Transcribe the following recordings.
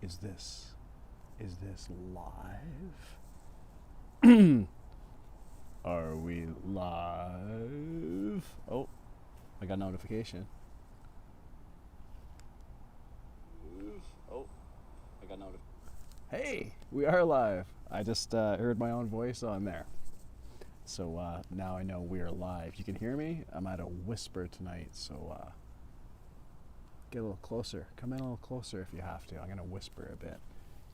Is this live? Are we live? Oh, I got a notification. Hey, we are live. I just heard my own voice on there. So now I know we're live. You can hear me? I'm at a whisper tonight, so get a little closer. Come in a little closer if you have to. I'm gonna whisper a bit.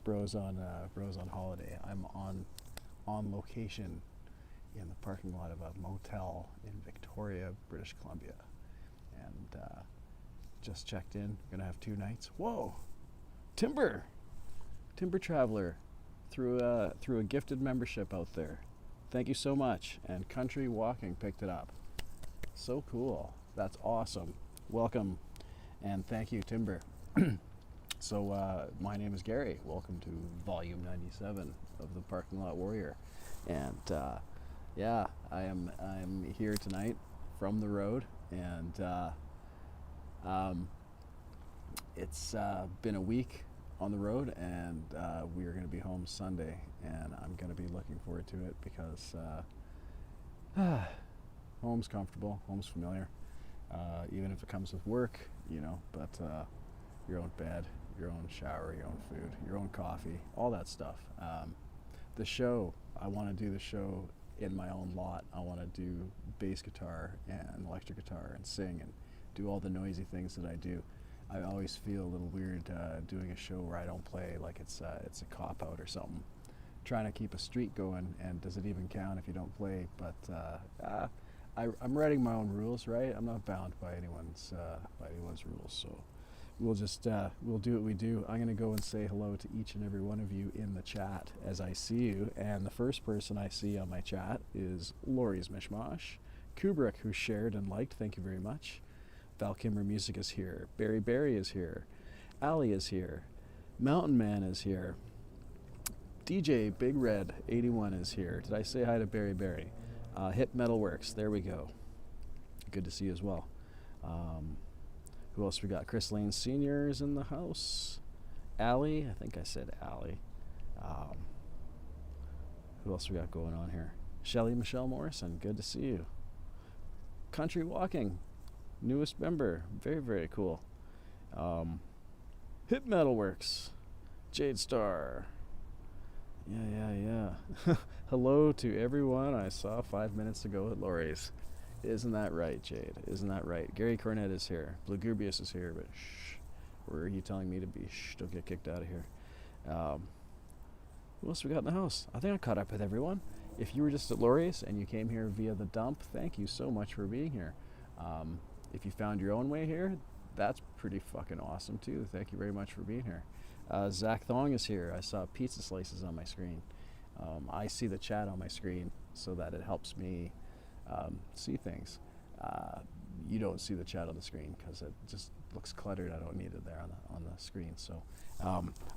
Bros on holiday. I'm on location in the parking lot of a motel in Victoria, British Columbia, and just checked in. We're gonna have 2 nights. Whoa, Timber Traveler through a gifted membership out there. Thank you so much. And Country Walking picked it up. So cool. That's awesome. Welcome and thank you, Timber. So my name is Gary. Welcome to Volume 97 of the Parking Lot Warrior. And yeah, I'm here tonight from the road, and it's been a week on the road, and we are going to be home Sunday, and I'm going to be looking forward to it because home's comfortable, home's familiar, even if it comes with work, you know, but your own bed, your own shower, your own food, your own coffee, all that stuff. The show, I want to do the show in my own lot. I want to do bass guitar and electric guitar and sing and do all the noisy things that I do. I always feel a little weird doing a show where I don't play, like it's a cop-out or something. Trying to keep a streak going, and does it even count if you don't play? But I'm writing my own rules, right? I'm not bound by anyone's rules, so we'll just we'll do what we do. I'm gonna go and say hello to each and every one of you in the chat as I see you, and the first person I see on my chat is Lori's Mishmash, Kubrick, who shared and liked. Thank you very much. Val Kimmer Music is here. Barry is here. Ali is here. Mountain Man is here. DJ Big Red 81 is here. Did I say hi to Barry? Hip Metalworks. There we go. Good to see you as well. Who else we got? Chris Lane Sr. is in the house. Ali. I think I said Ali. Who else we got going on here? Shelly Michelle Morrison. Good to see you. Country Walking. Newest member. Very, very cool. Hip Metalworks. Jade Star. Yeah. Hello to everyone I saw 5 minutes ago at Lori's. Isn't that right, Jade? Isn't that right? Gary Cornett is here. Blugubrious is here, but shh. Where are you telling me to be? Shh, don't get kicked out of here. Who else we got in the house? I think I caught up with everyone. If you were just at Lori's and you came here via the dump, thank you so much for being here. If you found your own way here, that's pretty fucking awesome too. Thank you very much for being here. Zach Thong is here. I saw pizza slices on my screen. I see the chat on my screen so that it helps me see things. You don't see the chat on the screen because it just looks cluttered. I don't need it there on the screen. So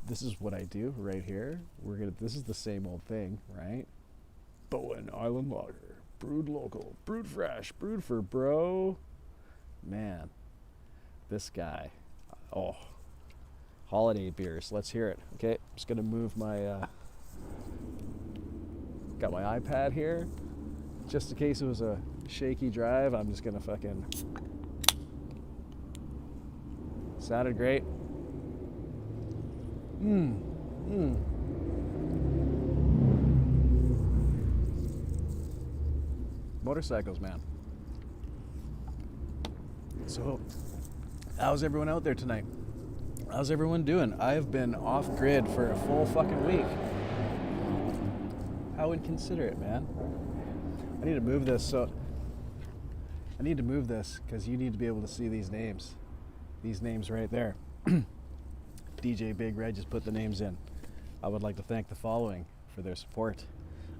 this is what I do right here. This is the same old thing, right? Bowen Island Lager, brewed local, brewed fresh, brewed for bro. Man, this guy. Oh, holiday beers. Let's hear it. Okay, I'm just gonna move my. Got my iPad here, just in case it was a shaky drive. I'm just gonna fucking. Sounded great. Motorcycles, man. So, how's everyone out there tonight? How's everyone doing? I've been off grid for a full fucking week. How inconsiderate, man. I need to move this because you need to be able to see these names. These names right there. DJ Big Red just put the names in. I would like to thank the following for their support.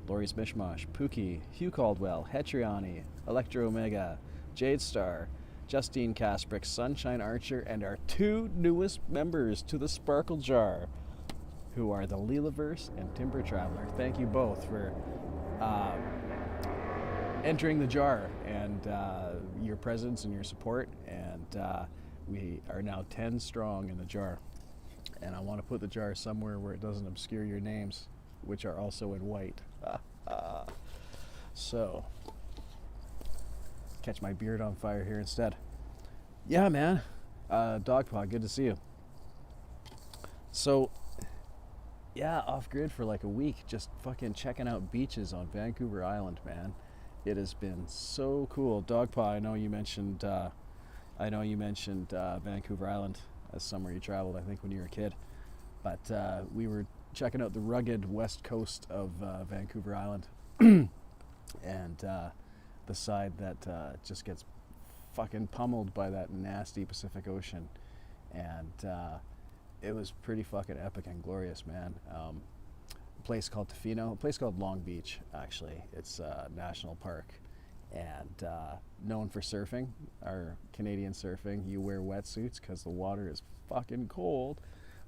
Lori's Mishmash, Pookie, Hugh Caldwell, Hetriani, Electro Omega, Jade Star, Justine Kasprick, Sunshine Archer, and our 2 newest members to the Sparkle Jar, who are the Leelaverse and Timber Traveler. Thank you both for entering the jar and your presence and your support. And we are now 10 strong in the jar. And I want to put the jar somewhere where it doesn't obscure your names, which are also in white. So, catch my beard on fire here instead. Yeah, man. Dogpaw, good to see you. So, yeah, off grid for like a week, just fucking checking out beaches on Vancouver Island, man. It has been so cool. Dogpaw, I know you mentioned Vancouver Island as somewhere you traveled, I think, when you were a kid. But we were checking out the rugged west coast of Vancouver Island, and the side that just gets fucking pummeled by that nasty Pacific Ocean. And it was pretty fucking epic and glorious, man. A place called Tofino, a place called Long Beach, actually. It's a national park, and known for surfing, our Canadian surfing. You wear wetsuits because the water is fucking cold,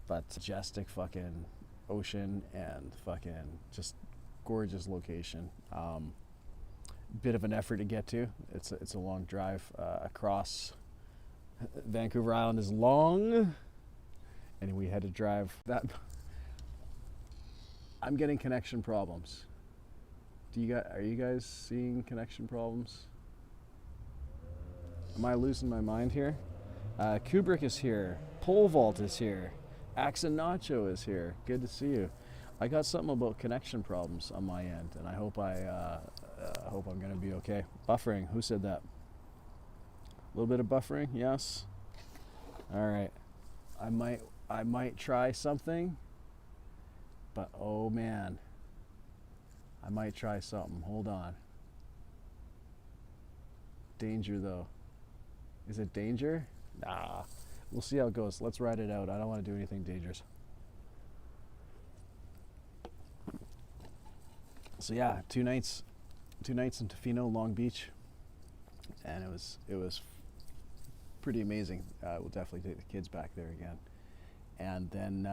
but majestic fucking ocean and fucking just gorgeous location. Bit of an effort to get to. It's a long drive across. Vancouver Island is long, and we had to drive that. I'm getting connection problems. Are you guys seeing connection problems? Am I losing my mind here? Kubrick is here. Pole Vault is here. Axe and Nacho is here. Good to see you. I got something about connection problems on my end, and I hope I'm gonna be okay. Buffering. Who said that? A little bit of buffering. Yes. All right. I might try something, but oh man, I might try something. Hold on. Danger though. Is it danger? Nah. We'll see how it goes. Let's ride it out. I don't want to do anything dangerous. So yeah, two nights in Tofino, Long Beach, and it was pretty amazing. We'll definitely take the kids back there again. And then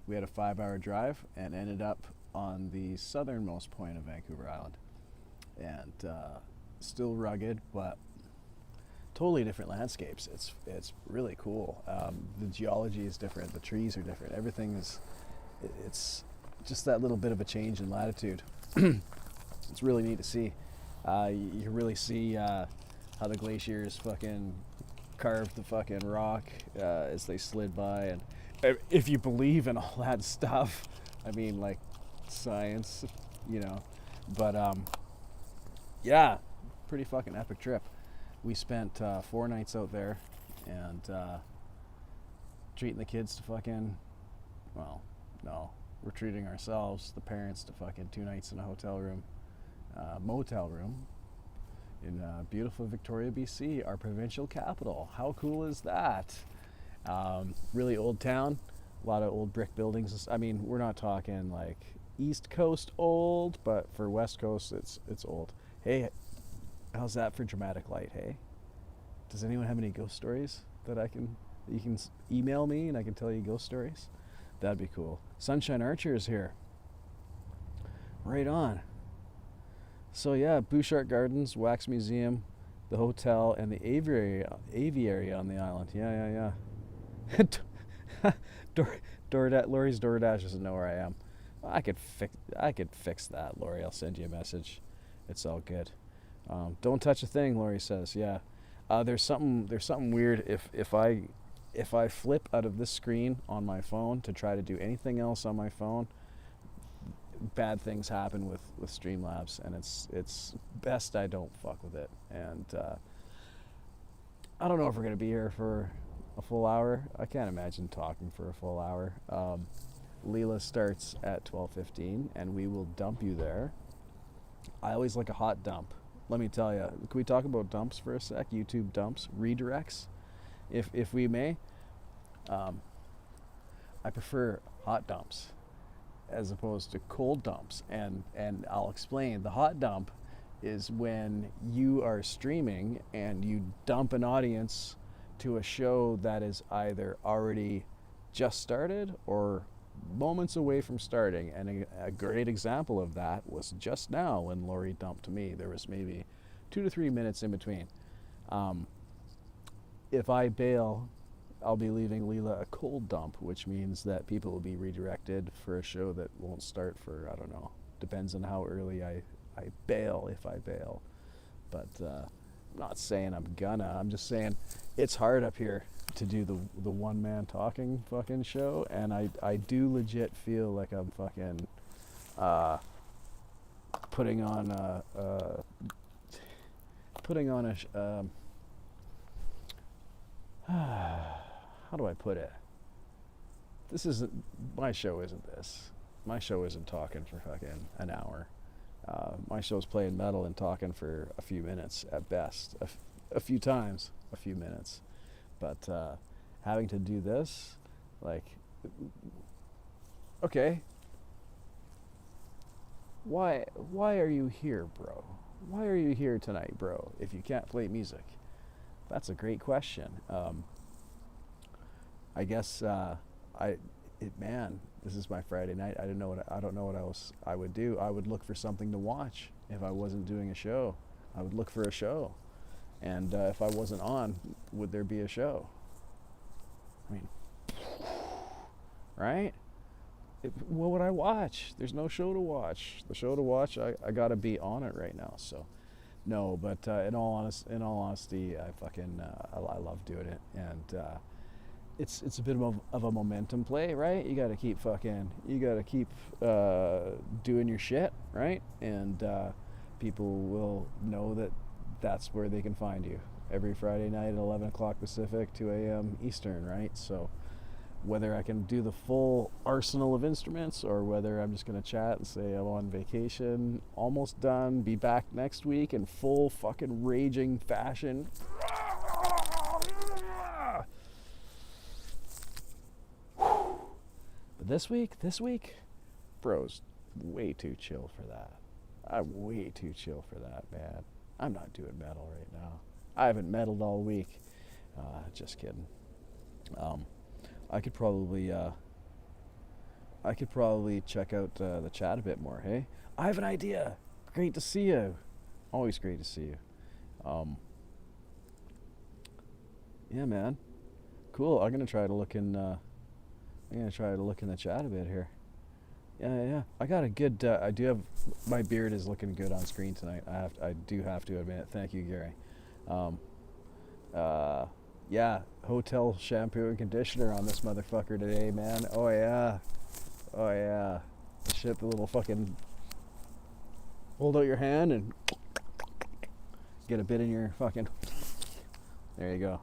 we had a 5-hour drive and ended up on the southernmost point of Vancouver Island, and still rugged, but totally different landscapes. It's really cool. The geology is different. The trees are different. Everything is. It's just that little bit of a change in latitude. It's really neat to see. You can really see how the glaciers fucking carved the fucking rock as they slid by, and if you believe in all that stuff, I mean, like science, you know. But yeah, pretty fucking epic trip. We spent 4 nights out there, and treating the kids to fucking, well, no, we're treating ourselves, the parents, to fucking 2 nights in a hotel room, motel room, in beautiful Victoria, BC, our provincial capital. How cool is that? Really old town, a lot of old brick buildings. I mean, we're not talking like East Coast old, but for West Coast, it's old. Hey, how's that for dramatic light, hey? Does anyone have any ghost stories that you can email me and I can tell you ghost stories? That'd be cool. Sunshine Archer is here. Right on. So yeah, Bouchard Gardens, Wax Museum, the hotel, and the aviary on the island. Yeah. Lori's DoorDash doesn't know where I am. I could fix that, Lori. I'll send you a message. It's all good. Don't touch a thing, Lori says. Yeah. There's something weird if I flip out of this screen on my phone to try to do anything else on my phone. Bad things happen with Streamlabs, and it's best I don't fuck with it. And I don't know if we're gonna be here for a full hour. I can't imagine talking for a full hour. Leela starts at 12:15, and we will dump you there. I always like a hot dump. Let me tell you. Can we talk about dumps for a sec? YouTube dumps, redirects, if we may. I prefer hot dumps as opposed to cold dumps, and I'll explain. The hot dump is when you are streaming and you dump an audience to a show that is either already just started or moments away from starting. And a great example of that was just now when Lori dumped me. There was maybe 2 to 3 minutes in between. If I bail I'll be leaving Leela a cold dump, which means that people will be redirected for a show that won't start for, I don't know, depends on how early I bail, if I bail. But I'm not saying I'm gonna, I'm just saying it's hard up here to do the one man talking fucking show, and I do legit feel like I'm fucking putting on how do I put it? This isn't my show. Isn't this? My show isn't talking for fucking an hour. My show's playing metal and talking for a few minutes at best. A few times, a few minutes. But having to do this, like, okay, why are you here, bro? Why are you here tonight, bro, if you can't play music? That's a great question. I guess man, this is my Friday night. I don't know what else I would do. I would look for something to watch if I wasn't doing a show. I would look for a show, and if I wasn't on, would there be a show? I mean, right? What would I watch? There's no show to watch. The show to watch, I gotta be on it right now. So, no. But in all honesty, I fucking I love doing it, and it's a bit of a momentum play, right? You gotta keep doing your shit, right? And people will know that that's where they can find you every Friday night at 11 o'clock Pacific, 2 a.m. Eastern, right? So whether I can do the full arsenal of instruments or whether I'm just going to chat and say I'm on vacation, almost done, be back next week in full fucking raging fashion. But this week, bro's way too chill for that. I'm way too chill for that, man. I'm not doing metal right now. I haven't meddled all week. Just kidding. I could probably check out the chat a bit more. Hey, I have an idea. Great to see you. Always great to see you. Yeah, man. Cool. I'm gonna try to look in. I'm gonna try to look in the chat a bit here. Yeah. I got a good. I do have. My beard is looking good on screen tonight. I do have to admit. Thank you, Gary. Yeah, hotel shampoo and conditioner on this motherfucker today, man. Oh yeah. Shit, the little fucking hold out your hand and get a bit in your fucking. There you go.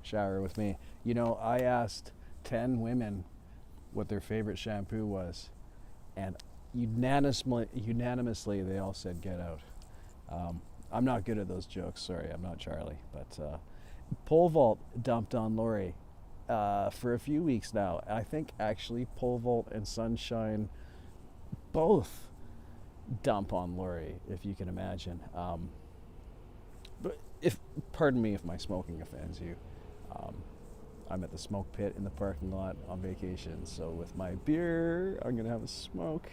Shower with me. You know, I asked 10 women what their favorite shampoo was, and unanimously they all said Get Out. I'm not good at those jokes, sorry, I'm not Charlie. But Pole Vault dumped on Lori for a few weeks now. I think actually Pole Vault and Sunshine both dump on Lori, if you can imagine. But pardon me if my smoking offends you. I'm at the smoke pit in the parking lot on vacation, so with my beer, I'm gonna have a smoke.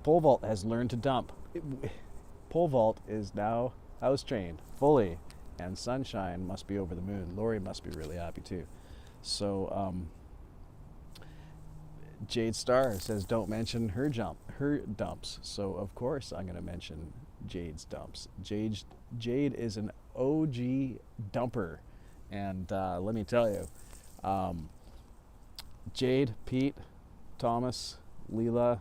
Pole Vault has learned to dump. Pole Vault is now house trained fully, and Sunshine must be over the moon. Lori must be really happy too. So Jade Star says don't mention her dumps. So of course I'm going to mention Jade's dumps. Jade is an OG dumper, and let me tell you, Jade, Pete, Thomas, Leela.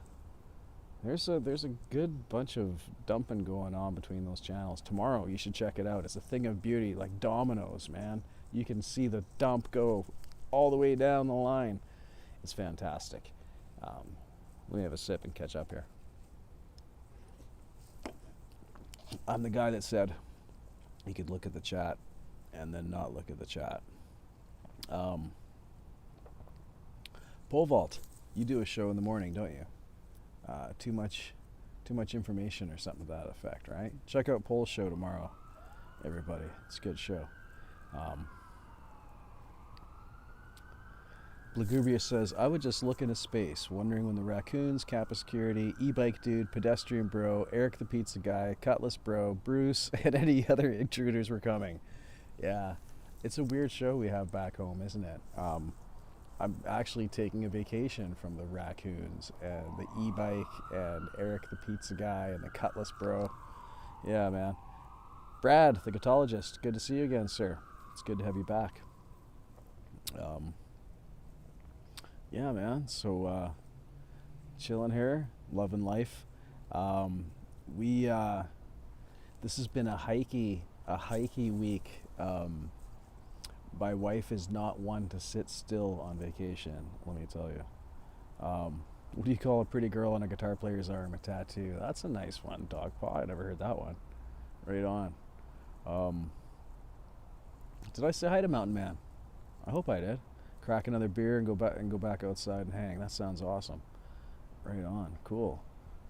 There's a good bunch of dumping going on between those channels. Tomorrow you should check it out. It's a thing of beauty, like dominoes, man. You can see the dump go all the way down the line. It's fantastic. Let me have a sip and catch up here. I'm the guy that said he could look at the chat and then not look at the chat. Pole Vault, you do a show in the morning, don't you? Too much information or something to that effect, right? Check out Pole's show tomorrow, everybody. It's a good show. Blagubia says, I would just look into space, wondering when the raccoons, Kappa security, e-bike dude, pedestrian bro, Eric the pizza guy, Cutlass bro, Bruce, and any other intruders were coming. Yeah, it's a weird show we have back home, isn't it? I'm actually taking a vacation from the raccoons and the e-bike and Eric the pizza guy and the Cutlass bro. Yeah, man. Brad, the gotologist, good to see you again, sir. It's good to have you back. Yeah, man. So chilling here, loving life. We this has been a hikey week. My wife is not one to sit still on vacation, let me tell you. What do you call a pretty girl on a guitar player's arm? A tattoo. That's a nice one, dog paw. I never heard that one. Right on. Did I say hi to Mountain Man? I hope I did. Crack another beer and go back outside and hang. That sounds awesome. Right on. Cool.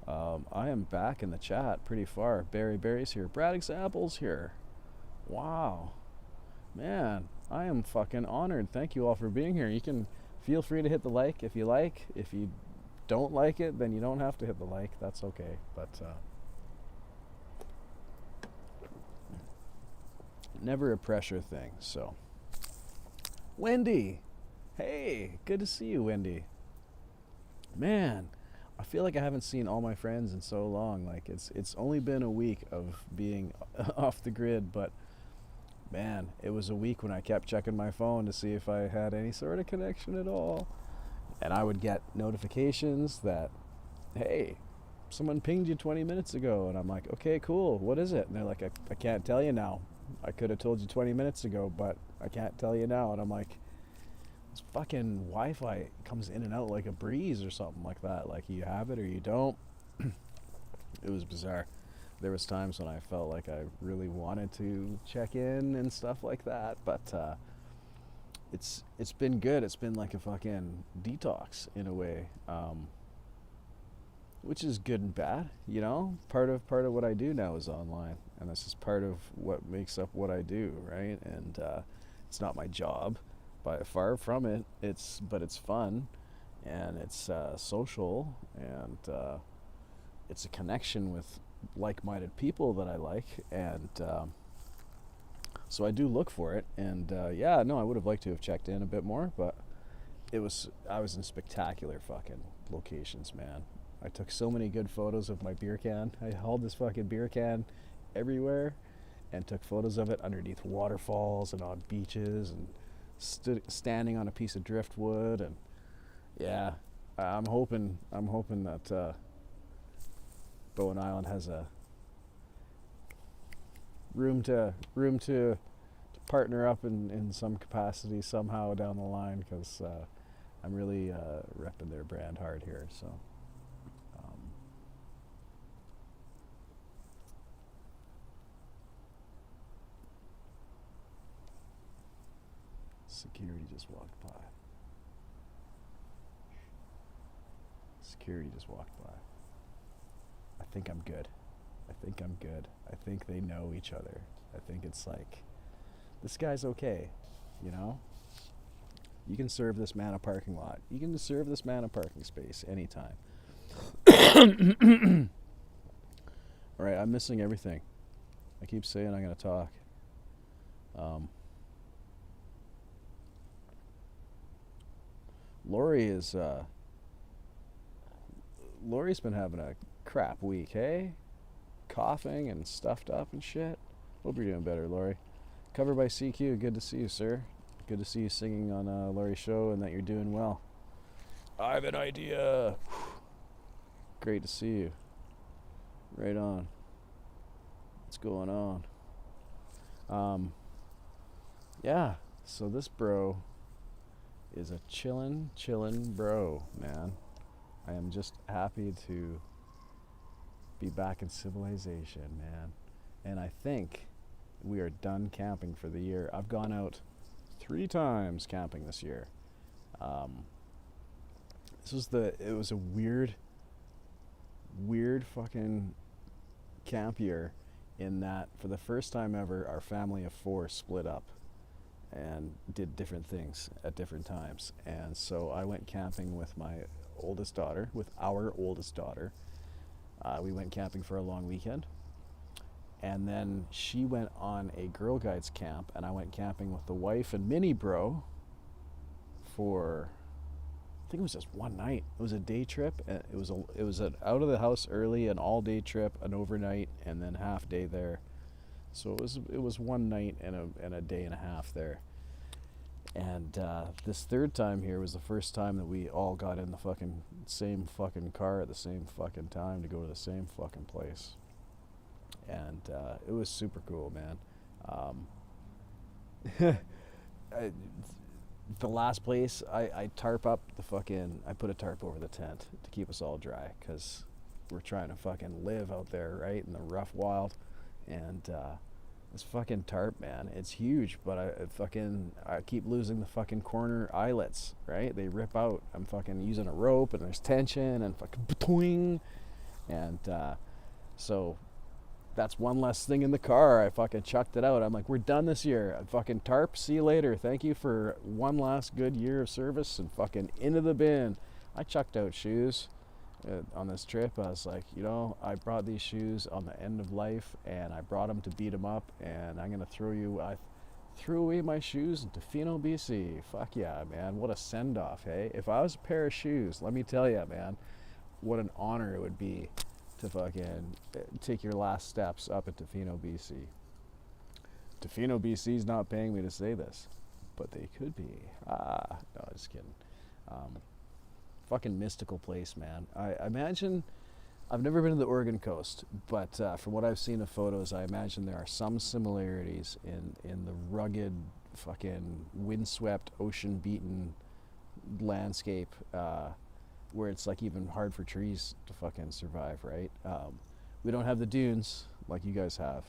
I am back in the chat pretty far. Barry's here. Brad Example's here. Wow. Man, I am fucking honored. Thank you all for being here. You can feel free to hit the like if you like. If you don't like it, then you don't have to hit the like. That's okay. But never a pressure thing. So, Wendy. Hey, good to see you, Wendy. Man, I feel like I haven't seen all my friends in so long. Like it's only been a week of being off the grid, but man, it was a week when I kept checking my phone to see if I had any sort of connection at all. And I would get notifications that, hey, someone pinged you 20 minutes ago. And I'm like, okay, cool. What is it? And they're like, I can't tell you now. I could have told you 20 minutes ago, but I can't tell you now. And I'm like, this fucking Wi-Fi comes in and out like a breeze or something like that. Like you have it or you don't. It was bizarre. There was times when I felt like I really wanted to check in and stuff like that, but it's been good. It's been like a fucking detox in a way, which is good and bad. You know, part of what I do now is online, and this is part of what makes up what I do, right? And it's not my job, by far from it. But it's fun, and it's social, and it's a connection with like-minded people that I like, and so I do look for it. And yeah, no, I would have liked to have checked in a bit more, but I was in spectacular fucking locations, man. I took so many good photos of my beer can. I hauled this fucking beer can everywhere and took photos of it underneath waterfalls and on beaches and standing on a piece of driftwood. And yeah, I'm hoping that Bowen Island has a room to partner up in some capacity somehow down the line, because I'm really repping their brand hard here. So security just walked by. Security just walked by. I think I'm good. I think they know each other. I think it's like, this guy's okay, you know? You can serve this man a parking lot. You can serve this man a parking space anytime. All right, I'm missing everything. I keep saying I'm going to talk. Lori's been having a crap week, hey? Coughing and stuffed up and shit. Hope you're doing better, Lori. Covered by CQ, good to see you, sir. Good to see you singing on Lori's show and that you're doing well. I have an idea. Great to see you. Right on. What's going on? Yeah, so this bro is a chillin' bro, man. I am just happy to be back in civilization, man. And I think we are done camping for the year. I've gone out 3 times camping this year. It was a weird fucking camp year, in that for the first time ever, our family of 4 split up. and did different things at different times. And so I went camping with my oldest daughter, with our oldest daughter. We went camping for a long weekend. And then she went on a Girl Guides camp, and I went camping with the wife and mini bro for, I think it was just one night. It was a day trip. It was an out of the house early, an all day trip, an overnight, and then half day there. So it was one night and a day and a half there. And this third time here was the first time that we all got in the fucking same fucking car at the same fucking time to go to the same fucking place. And it was super cool, man. The last place, I tarp up the fucking, I put a tarp over the tent to keep us all dry, because we're trying to fucking live out there, right, in the rough wild. And this fucking tarp, man, it's huge, but I keep losing the fucking corner eyelets, right? They rip out. I'm fucking using a rope, and there's tension, and fucking ba-twing. And so that's one less thing in the car. I fucking chucked it out. I'm like, we're done this year. Fucking tarp, see you later. Thank you for one last good year of service, and fucking into the bin. I chucked out shoes on this trip. I was like, I brought these shoes on the end of life, and I brought them to beat them up, and I'm gonna I threw away my shoes in Tofino, BC. Fuck yeah, man. What a send-off, hey? If I was a pair of shoes, let me tell you, man, what an honor it would be to fucking take your last steps up at Tofino, BC. Tofino, BC's not paying me to say this, but they could be. No, just kidding. Fucking mystical place, man. I imagine, I've never been to the Oregon coast, but from what I've seen of photos, I imagine there are some similarities in the rugged, fucking windswept, ocean-beaten landscape, where it's like even hard for trees to fucking survive, right? We don't have the dunes like you guys have,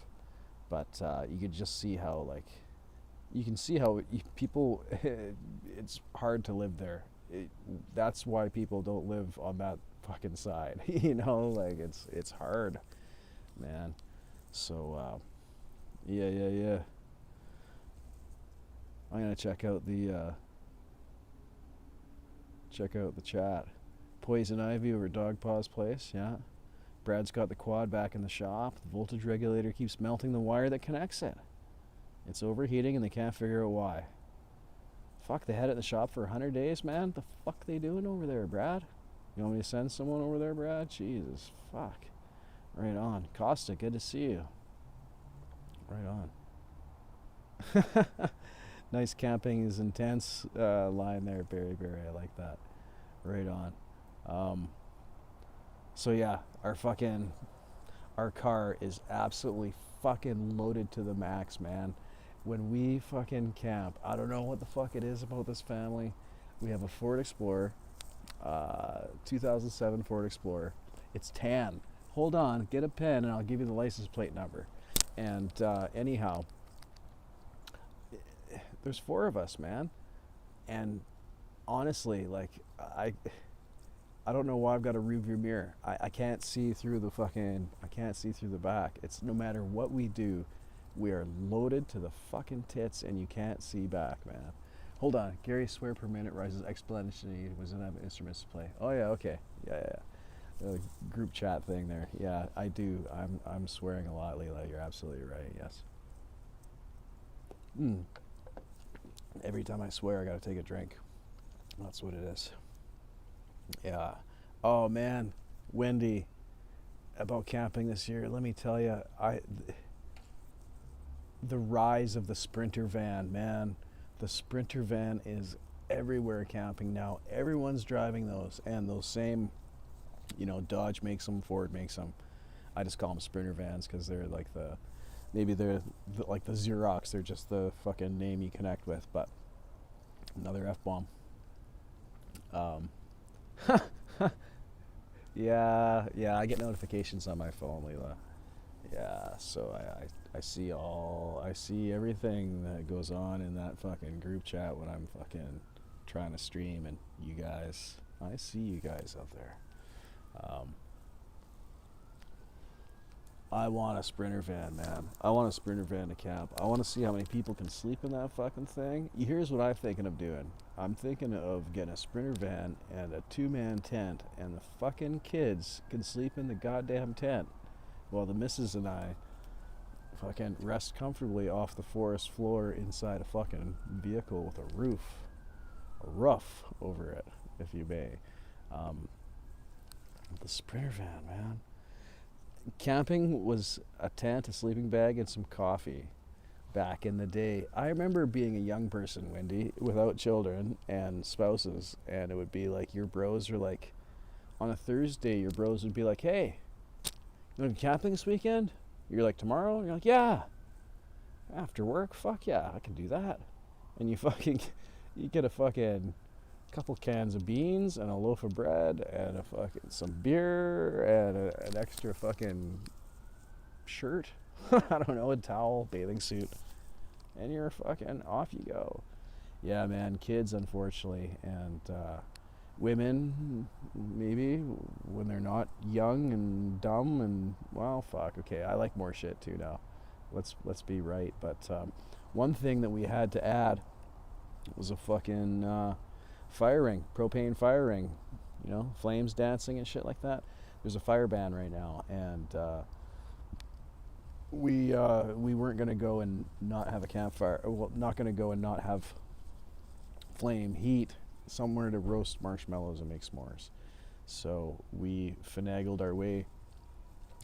but you could just see how, like, you can see how people, it's hard to live there. That's why people don't live on that fucking side, like it's hard, man. So yeah. I'm gonna check out the chat. Poison ivy over Dog Paw's place, yeah. Brad's got the quad back in the shop. The voltage regulator keeps melting the wire that connects it. It's overheating and they can't figure out why. Fuck, they had it in the shop for 100 days, man. The fuck they doing over there, Brad? You want me to send someone over there, Brad? Jesus, fuck. Right on. Costa, good to see you. Right on. Nice camping is intense line there, Barry. I like that. Right on. So yeah, our car is absolutely fucking loaded to the max, man. When we fucking camp, I don't know what the fuck it is about this family. We have a Ford Explorer, 2007 Ford Explorer. It's tan. Hold on, get a pen and I'll give you the license plate number. And anyhow, there's 4 of us, man. And honestly, like, I don't know why I've got a rearview mirror. I can't see through the back. It's no matter what we do, we are loaded to the fucking tits and you can't see back, man. Hold on. Gary swear per minute rises exponentially. Was not have instruments to play. Oh yeah, okay. Yeah. The group chat thing there. Yeah, I do. I'm swearing a lot, Leela. You're absolutely right. Yes. Every time I swear, I gotta take a drink. That's what it is. Yeah. Oh man, Wendy, about camping this year. Let me tell you, the rise of the Sprinter van, man. The Sprinter van is everywhere camping now. Everyone's driving those, and those same, Dodge makes them, Ford makes them. I just call them Sprinter vans because they're like maybe they're like the Xerox. They're just the fucking name you connect with. But another F-bomb. Yeah, I get notifications on my phone, Leela. Yeah, so I see everything that goes on in that fucking group chat when I'm fucking trying to stream, and you guys, I see you guys out there. I want a Sprinter van, man. I want a Sprinter van to camp. I want to see how many people can sleep in that fucking thing. Here's what I'm thinking of doing. I'm thinking of getting a Sprinter van and a 2-man tent, and the fucking kids can sleep in the goddamn tent while the missus and I fucking rest comfortably off the forest floor inside a fucking vehicle with a roof over it, if you may. The Sprinter van, man. Camping was a tent, a sleeping bag, and some coffee back in the day. I remember being a young person, Wendy, without children and spouses, and it would be like your bros are like, on a Thursday, your bros would be like, hey, you want to go camping this weekend? You're like, tomorrow? And you're like, yeah. After work? Fuck yeah, I can do that. And you get a fucking couple cans of beans and a loaf of bread and a fucking some beer and an extra fucking shirt. I don't know, a towel, bathing suit, and you're fucking off you go. Yeah, man, kids, unfortunately, and women, maybe when they're not young and dumb and, well, fuck, okay, I like more shit too now. Let's be right. But one thing that we had to add was a fucking fire ring, propane fire ring, you know, flames dancing and shit like that. There's a fire ban right now, and we weren't gonna go and not have a campfire. Well, not gonna go and not have flame heat somewhere to roast marshmallows and make s'mores. So we finagled our way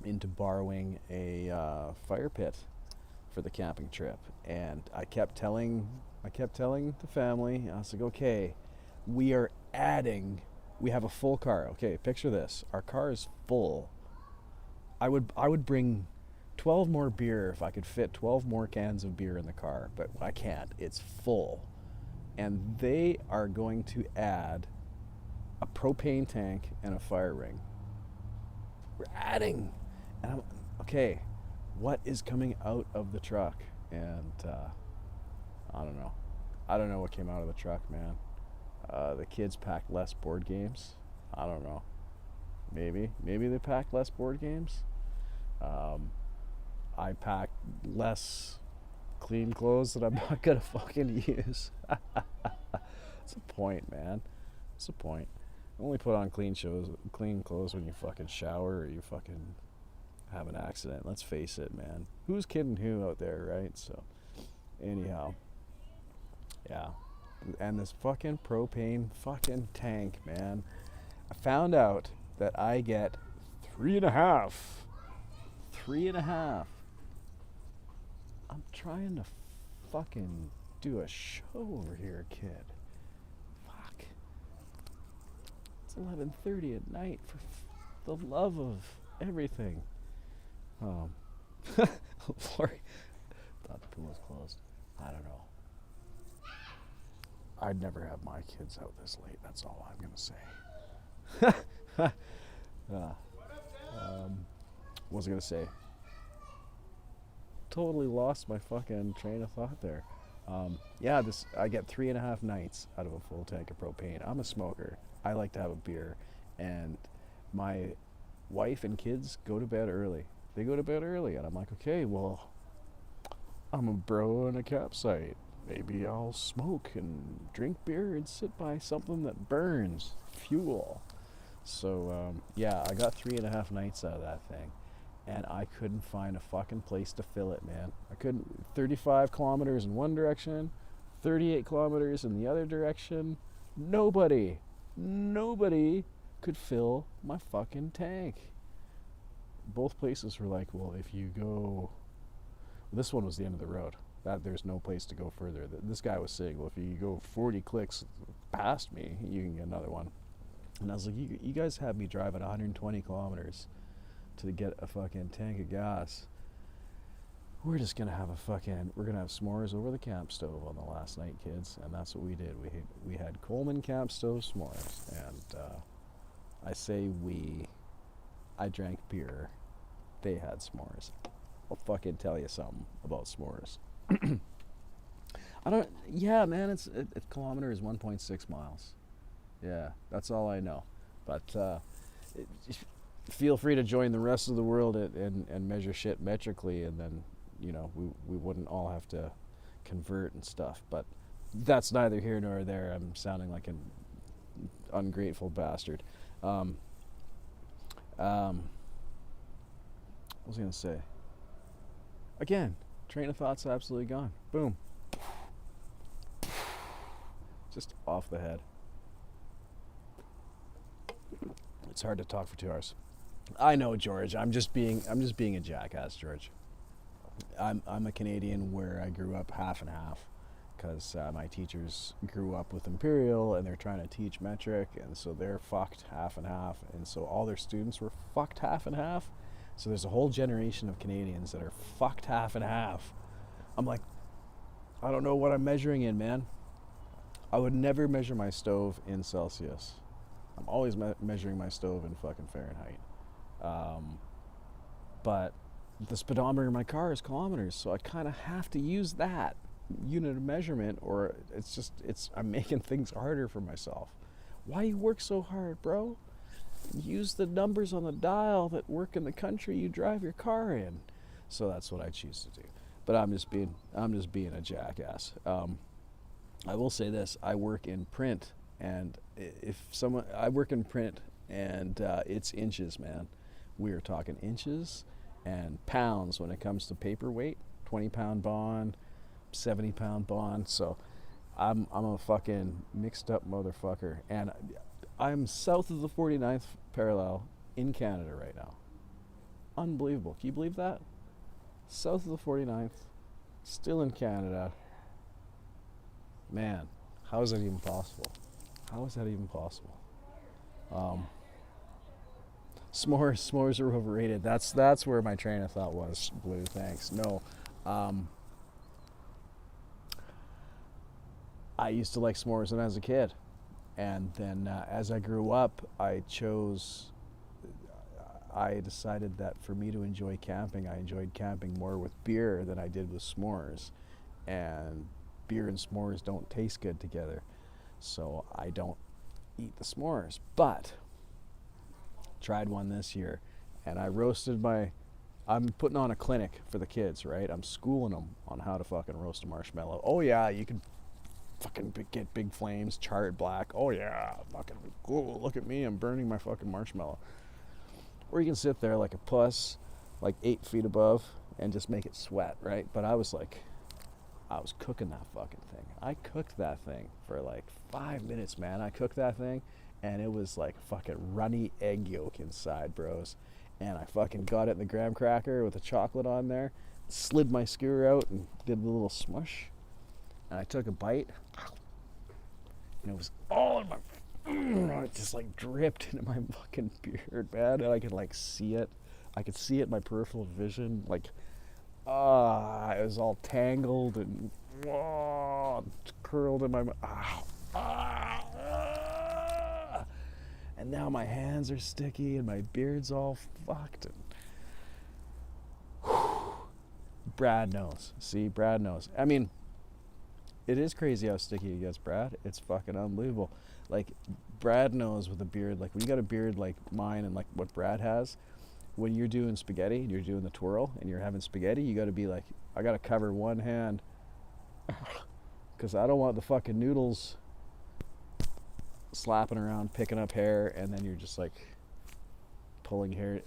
into borrowing a fire pit for the camping trip, and I kept telling the family, I was like, okay, we have a full car. Okay, picture this. Our car is full. I would bring 12 more beer if I could fit 12 more cans of beer in the car, but I can't. It's full. And they are going to add a propane tank and a fire ring. We're adding. And I'm, okay, what is coming out of the truck? And I don't know. I don't know what came out of the truck, man. The kids packed less board games. I don't know. Maybe they packed less board games. I packed less clean clothes that I'm not gonna fucking use. What's the point, man? What's the point? Only put on clean clothes when you fucking shower or you fucking have an accident. Let's face it, man. Who's kidding who out there, right? So, anyhow, yeah. And this fucking propane fucking tank, man. I found out that I get 3.5. 3.5. I'm trying to fucking do a show over here, kid. Fuck. It's 11:30 at night, for the love of everything. Sorry. Thought the pool was closed. I don't know. I'd never have my kids out this late. That's all I'm gonna say. What was I gonna say? Totally lost my fucking train of thought there. Yeah, I get 3.5 nights out of a full tank of propane. I'm a smoker. I like to have a beer, and my wife and kids go to bed early. They go to bed early, and I'm like, okay, well, I'm a bro in a campsite. Maybe I'll smoke and drink beer and sit by something that burns fuel. So, yeah, I got 3.5 nights out of that thing. And I couldn't find a fucking place to fill it, man. I couldn't. 35 kilometers in one direction, 38 kilometers in the other direction. Nobody could fill my fucking tank. Both places were like, well, if you go... This one was the end of the road. There's no place to go further. This guy was saying, well, if you go 40 clicks past me, you can get another one. And I was like, you guys have me driving 120 kilometers to get a fucking tank of gas. We're just gonna have we're gonna have s'mores over the camp stove on the last night, kids. And that's what we did. We had Coleman camp stove s'mores. And I drank beer. They had s'mores. I'll fucking tell you something about s'mores. Man, it's a kilometer is 1.6 miles. Yeah, that's all I know. But feel free to join the rest of the world and measure shit metrically, and then, you know, we wouldn't all have to convert and stuff. But that's neither here nor there. I'm sounding like an ungrateful bastard. What was I going to say? Again, train of thought's absolutely gone. Boom. Just off the head. It's hard to talk for 2 hours. I know, George. I'm just being a jackass, George. I'm a Canadian where I grew up half and half, because my teachers grew up with Imperial and they're trying to teach metric, and so they're fucked half and half, and so all their students were fucked half and half. So there's a whole generation of Canadians that are fucked half and half. I'm like, I don't know what I'm measuring in, man. I would never measure my stove in Celsius. I'm always measuring my stove in fucking Fahrenheit. But the speedometer in my car is kilometers, so I kind of have to use that unit of measurement, or I'm making things harder for myself. Why you work so hard, bro? Use the numbers on the dial that work in the country you drive your car in. So that's what I choose to do. But I'm just being a jackass. I will say this: I work in print, and I work in print, and it's inches, man. We are talking inches and pounds when it comes to paperweight. 20-pound bond, 70-pound bond. So I'm a fucking mixed up motherfucker, and I'm south of the 49th parallel in Canada right now. Unbelievable. Can you believe that? South of the 49th, still in Canada. Man, how is that even possible? How is that even possible? S'mores are overrated. That's where my train of thought was, Blue. Thanks. No. I used to like s'mores when I was a kid. And then as I grew up, I decided that for me to enjoy camping, I enjoyed camping more with beer than I did with s'mores. And beer and s'mores don't taste good together. So I don't eat the s'mores. But tried one this year, and I roasted I'm putting on a clinic for the kids, right? I'm schooling them on how to fucking roast a marshmallow. Oh yeah, you can fucking get big flames, char it black. Oh yeah, fucking cool. Look at me, I'm burning my fucking marshmallow. Or you can sit there like a puss, like 8 feet above, and just make it sweat, right? But I was cooking that fucking thing. I cooked that thing for like 5 minutes, man. I cooked that thing, and it was like fucking runny egg yolk inside, bros. And I fucking got it in the graham cracker with the chocolate on there, slid my skewer out and did the little smush. And I took a bite, and it was all in my, it just like dripped into my fucking beard, man. And I could like see it. I could see it in my peripheral vision, like, it was all tangled and curled in my mouth. And now my hands are sticky and my beard's all fucked. And Brad knows. See, Brad knows. I mean, it is crazy how sticky it gets, Brad. It's fucking unbelievable. Like, Brad knows with a beard, like when you got a beard like mine and like what Brad has, when you're doing spaghetti and you're doing the twirl and you're having spaghetti, you got to be like, I got to cover one hand because I don't want the fucking noodles slapping around, picking up hair, and then you're just like pulling hair.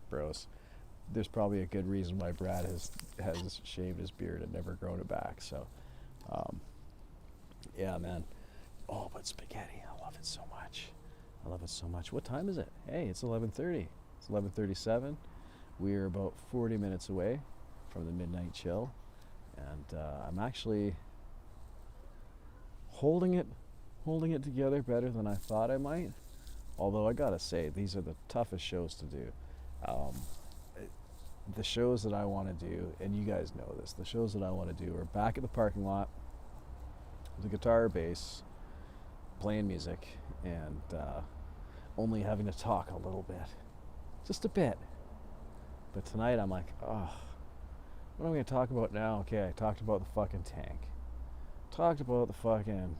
Bros, there's probably a good reason why Brad has shaved his beard and never grown it back. So, yeah, man. Oh, but spaghetti, I love it so much. I love it so much. What time is it? Hey, it's 11:30. It's 11:37. We're about 40 minutes away from the midnight chill, and I'm actually holding it together better than I thought I might. Although I gotta say, these are the toughest shows to do. The shows that I want to do, and you guys know this, the shows that I want to do are back at the parking lot with a guitar or bass, playing music, and only having to talk a little bit. Just a bit. But tonight I'm like, what am I going to talk about now? Okay, I talked about the fucking tank. Talked about the fucking,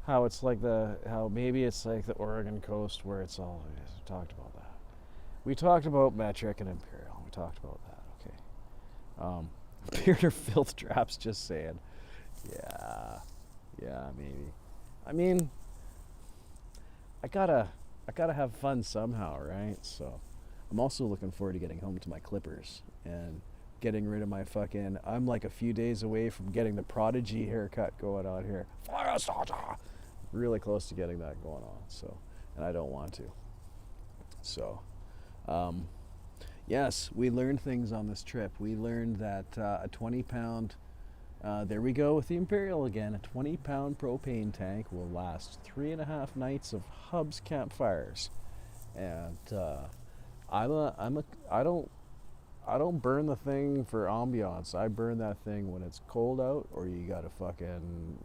how maybe it's like the Oregon coast where it's all, talked about that. we talked about metric and imperial. We talked about that. Okay. Beard or filth traps? Just saying. Yeah, maybe. I mean, I gotta have fun somehow, right? So, I'm also looking forward to getting home to my clippers and getting rid of my fucking. I'm like a few days away from getting the Prodigy haircut going on here. Really close to getting that going on. So, and I don't want to. So, yes, we learned things on this trip. We learned that a 20-pound. There we go with the Imperial again. A 20-pound propane tank will last 3.5 nights of hubs campfires, and I don't burn the thing for ambiance. I burn that thing when it's cold out, or you gotta fucking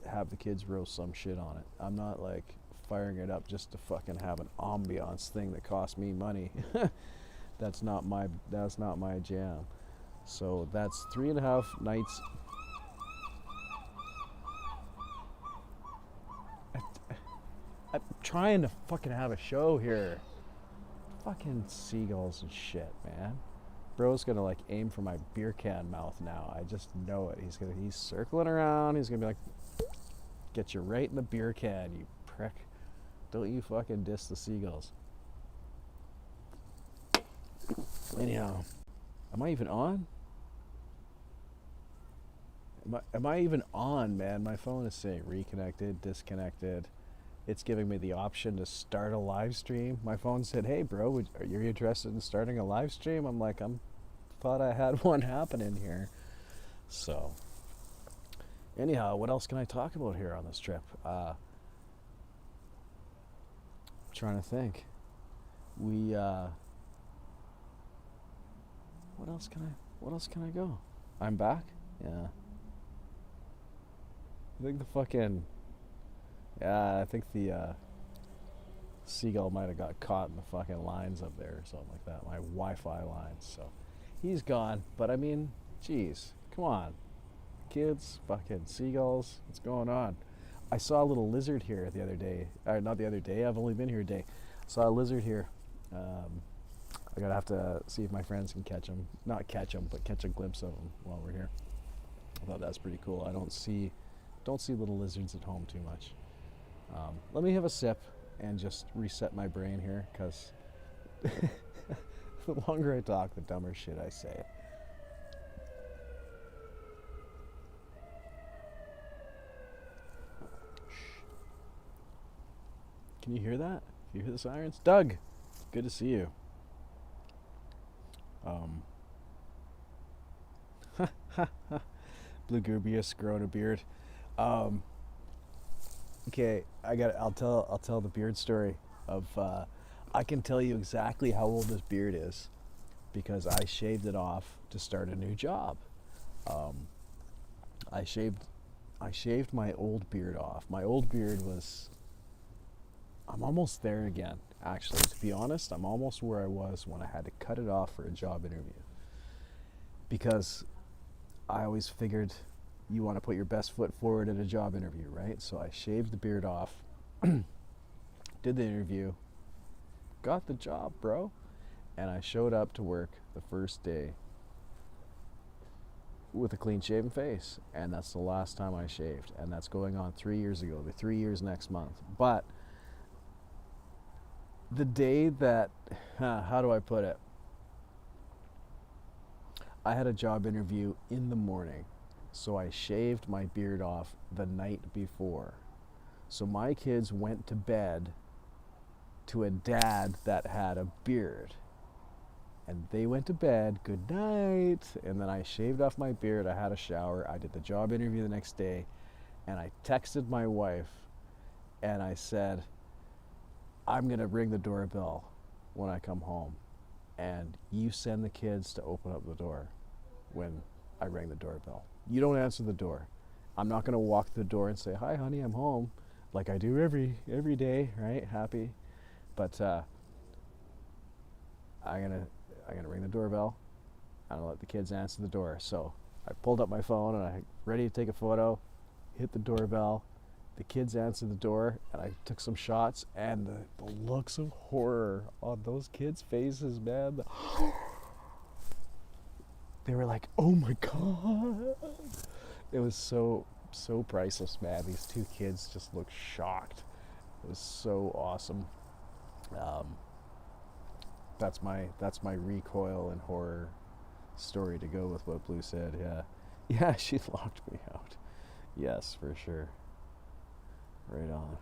have the kids roast some shit on it. I'm not like firing it up just to fucking have an ambiance thing that costs me money. That's not my jam. So that's 3.5 nights. I'm trying to fucking have a show here. Fucking seagulls and shit, man. Bro's gonna like aim for my beer can mouth now. I just know it. He's circling around. He's gonna be like, get you right in the beer can, you prick. Don't you fucking diss the seagulls. Anyhow, am I even on? Am I even on, man? My phone is saying reconnected, disconnected. It's giving me the option to start a live stream. My phone said, hey bro, are you interested in starting a live stream? I'm like, thought I had one happening here. So anyhow, what else can I talk about here on this trip? I'm trying to think. What else can I go? I'm back? Yeah. I think the seagull might have got caught in the fucking lines up there or something like that, my Wi-Fi lines. So he's gone. But I mean, geez, come on, kids, fucking seagulls, what's going on? I saw a little lizard here the other day. Not the other day. I've only been here a day. Saw a lizard here. I gotta have to see if my friends can catch him. Not catch him, but catch a glimpse of him while we're here. I thought that's pretty cool. I don't see little lizards at home too much. Let me have a sip and just reset my brain here, because the longer I talk, the dumber shit I say. Can you hear that? You hear the sirens? Doug, good to see you. Blugubius growing a beard. Okay, I'll tell the beard story of. I can tell you exactly how old this beard is, because I shaved it off to start a new job. I shaved my old beard off. My old beard was. I'm almost there again. Actually, to be honest, I'm almost where I was when I had to cut it off for a job interview. Because I always figured you want to put your best foot forward at a job interview, right? So I shaved the beard off, did the interview, got the job, bro. And I showed up to work the first day with a clean shaven face. And that's the last time I shaved. And that's going on 3 years ago. The 3 years next month. But the day that, how do I put it? I had a job interview in the morning, so I shaved my beard off the night before. So my kids went to bed to a dad that had a beard. And they went to bed, good night, and then I shaved off my beard, I had a shower, I did the job interview the next day, and I texted my wife, and I said, I'm gonna ring the doorbell when I come home, and you send the kids to open up the door when I ring the doorbell. You don't answer the door. I'm not gonna walk to the door and say, hi honey, I'm home, like I do every day, right? Happy. But I'm gonna ring the doorbell. I'm gonna let the kids answer the door. So I pulled up my phone and I ready to take a photo, hit the doorbell, the kids answered the door, and I took some shots, and the looks of horror on those kids' faces, man. They were like, oh my God. It was so priceless, man. These two kids just looked shocked. It was so awesome. That's my recoil and horror story to go with what Blue said. Yeah, she locked me out. Yes, for sure. Right on.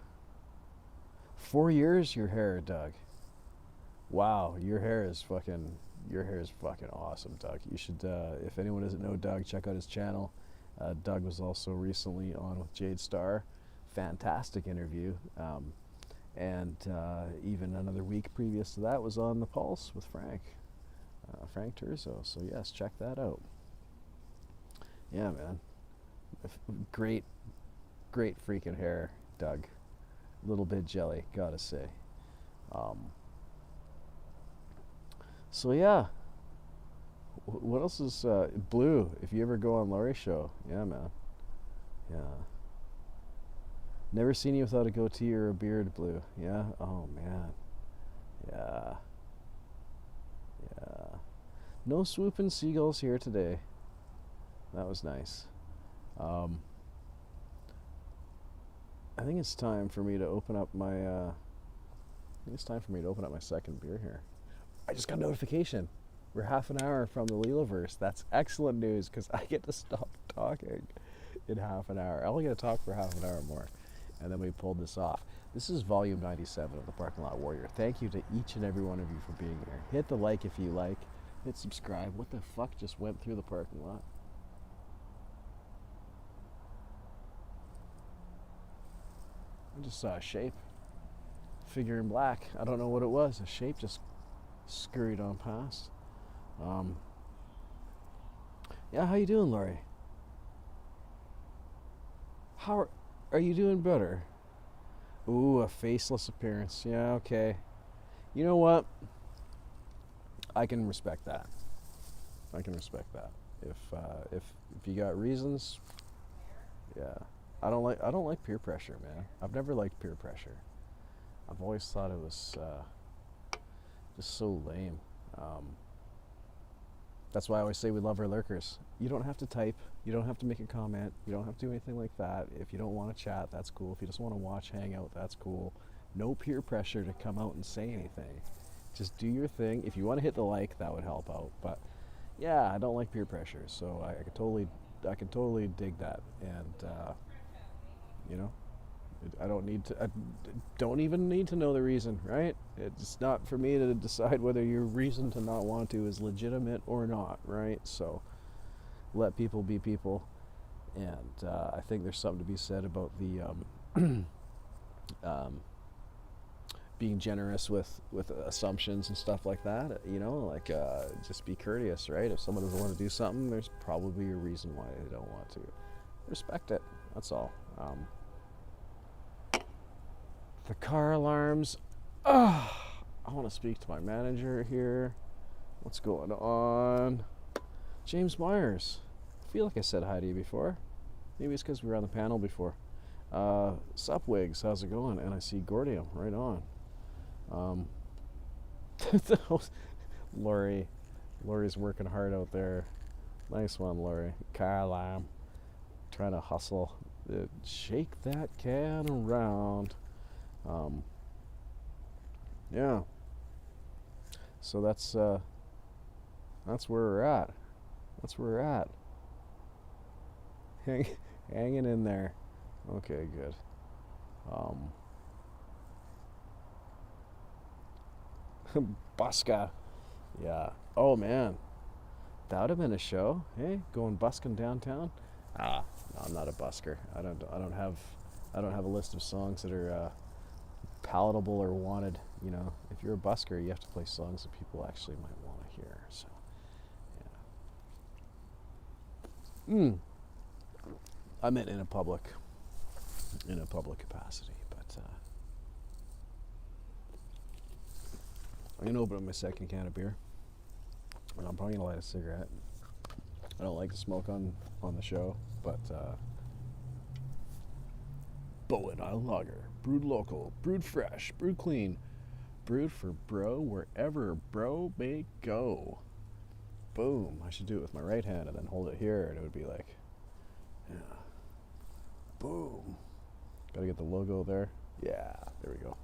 4 years your hair, Doug. Wow, your hair is fucking awesome, Doug. You should, if anyone doesn't know Doug, check out his channel. Doug was also recently on with Jade Starr. Fantastic interview. And even another week previous to that was on The Pulse with Frank Turzo. So yes, check that out. Yeah, man. Great freaking hair, Doug. A little bit jelly, gotta say. So yeah. What else is Blue? If you ever go on Laurie's show, yeah, man. Yeah. Never seen you without a goatee or a beard, Blue. Yeah. Oh man. Yeah. Yeah. No swooping seagulls here today. That was nice. I think it's time for me to open up my. Second beer here. I just got a notification. We're half an hour from the Leelaverse. That's excellent news because I get to stop talking in half an hour. I only get to talk for half an hour more, and then we pulled this off. This is volume 97 of the Parking Lot Warrior. Thank you to each and every one of you for being here. Hit the like if you like. Hit subscribe. What the fuck just went through the parking lot? I just saw a shape. Figure in black. I don't know what it was. A shape just scurried on past. Yeah, how you doing, Laurie? How are you doing better? Ooh, a faceless appearance. Yeah, okay. You know what? I can respect that. If you got reasons, yeah. I don't like peer pressure, man. I've never liked peer pressure. I've always thought it was just so lame. That's why I always say we love our lurkers. You don't have to type. You don't have to make a comment. You don't have to do anything like that. If you don't want to chat, that's cool. If you just want to watch, hang out, that's cool. No peer pressure to come out and say anything. Just do your thing. If you want to hit the like, that would help out. But yeah, I don't like peer pressure, so I can totally dig that. And you know, I don't even need to know the reason, right? It's not for me to decide whether your reason to not want to is legitimate or not, right? So let people be people, and I think there's something to be said about the being generous with assumptions and stuff like that. You know, like just be courteous, right? If someone doesn't want to do something, there's probably a reason why they don't want to. Respect it. That's all. The car alarms. I want to speak to my manager here. What's going on? James Myers. I feel like I said hi to you before. Maybe it's because we were on the panel before. Sup, Wigs. How's it going? And I see Gordium right on. Lori's working hard out there. Nice one, Lori. Car alarm. Trying to hustle. Shake that can around. Yeah. So that's where we're at. Hanging in there. Okay, good. Buska. Yeah. Oh man, that would have been a show. Hey, going busking downtown. No, I'm not a busker. I don't have a list of songs that are palatable or wanted. You know, if you're a busker, you have to play songs that people actually might want to hear. So, yeah. I meant in a public capacity, but I'm gonna open up my second can of beer, and I'm probably gonna light a cigarette. I don't like to smoke on the show, but Bowen Island Lager. Brewed local, brewed fresh, brewed clean, brewed for bro wherever bro may go. Boom. I should do it with my right hand and then hold it here, and it would be like, yeah. Boom. Gotta get the logo there. Yeah, there we go.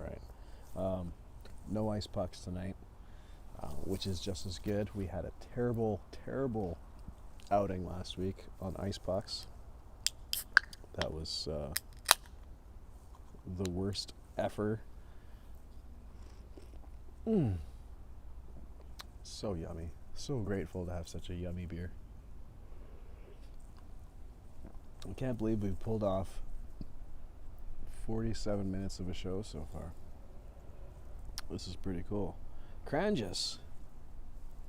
All right. No ice pucks tonight, which is just as good. We had a terrible, terrible outing last week on ice pucks. That was the worst ever. So yummy. So grateful to have such a yummy beer. I can't believe we've pulled off 47 minutes of a show so far. This is pretty cool. Crangus,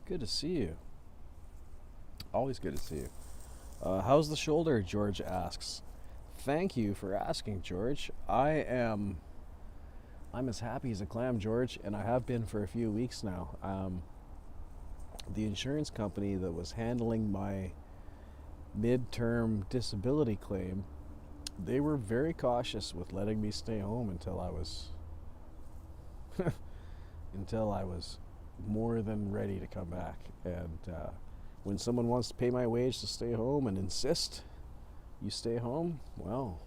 good to see you. Always good to see you. How's the shoulder? George asks. Thank you for asking, George. I'm as happy as a clam, George, and I have been for a few weeks now. The insurance company that was handling my midterm disability claim, they were very cautious with letting me stay home until I was more than ready to come back. And when someone wants to pay my wage to stay home and insist you stay home, well,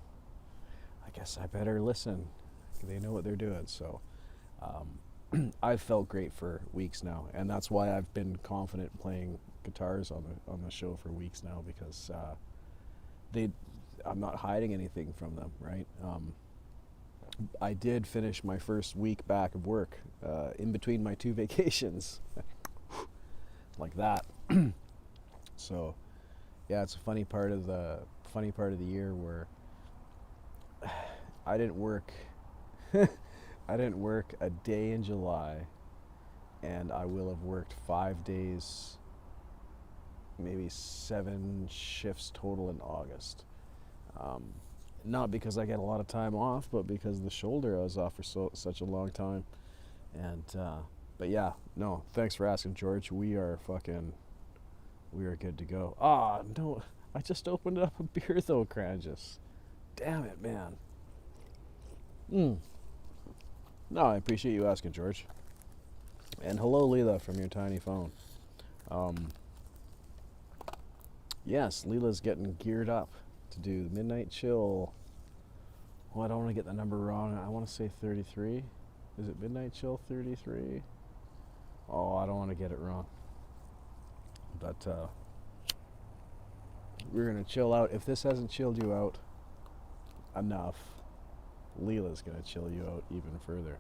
I guess I better listen. They know what they're doing. So I've felt great for weeks now, and that's why I've been confident playing guitars on the show for weeks now, because I'm not hiding anything from them, right? I did finish my first week back of work in between my 2 vacations, like that. So, yeah, it's a funny part of the year where I didn't work. I didn't work a day in July, and I will have worked 5 days, maybe 7 shifts total in August. Not because I get a lot of time off, but because the shoulder I was off for such a long time. And but yeah, no, thanks for asking, George. We are good to go. No, I just opened up a beer though, Crangus. Damn it, man. No, I appreciate you asking, George. And hello, Leela, from your tiny phone. Yes, Leela's getting geared up to do the Midnight Chill. Oh, I don't want to get the number wrong. I want to say 33. Is it Midnight Chill 33? Oh, I don't want to get it wrong. But we're going to chill out. If this hasn't chilled you out enough, Leela's going to chill you out even further.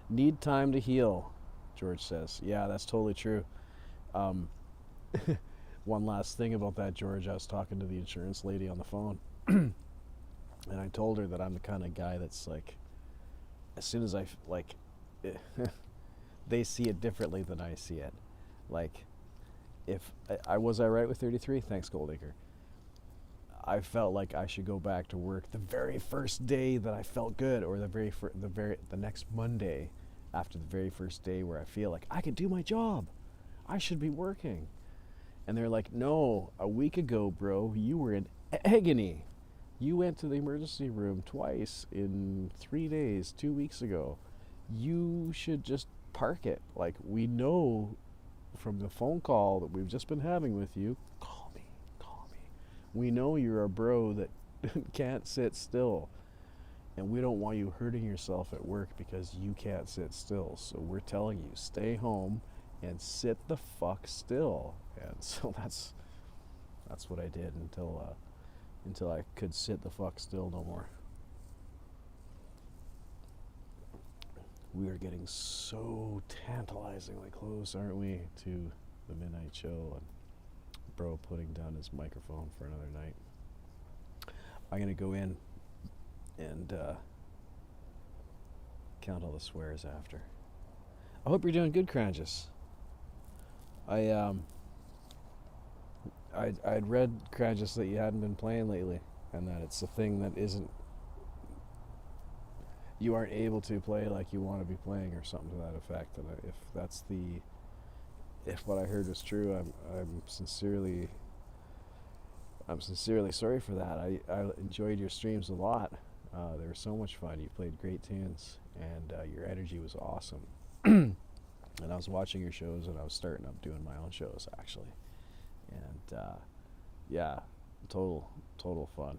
Need time to heal, George says. Yeah, that's totally true. One last thing about that, George. I was talking to the insurance lady on the phone, and I told her that I'm the kind of guy that's like, as soon as they see it differently than I see it. Like, if I was right with 33? Thanks, Goldacre. I felt like I should go back to work the very first day that I felt good, or the next Monday after the very first day where I feel like I could do my job. I should be working. And they're like, no, a week ago, bro, you were in agony. You went to the emergency room twice in 3 days, 2 weeks ago. You should just park it. Like, we know from the phone call that we've just been having with you, call me. We know you're a bro that can't sit still. And we don't want you hurting yourself at work because you can't sit still. So we're telling you, stay home and sit the fuck still. And so that's what I did until I could sit the fuck still no more. We are getting so tantalizingly close, aren't we, to the Midnight Chill, and bro putting down his microphone for another night. I'm gonna go in and count all the swears after. I hope you're doing good, Crangus. I'd read, Crangus, that you hadn't been playing lately, and that it's a thing that you aren't able to play like you want to be playing, or something to that effect. And if what I heard was true, I'm sincerely I'm sincerely sorry for that. I enjoyed your streams a lot. They were so much fun. You played great tunes, and your energy was awesome. And I was watching your shows, and I was starting up doing my own shows actually. And yeah, total fun.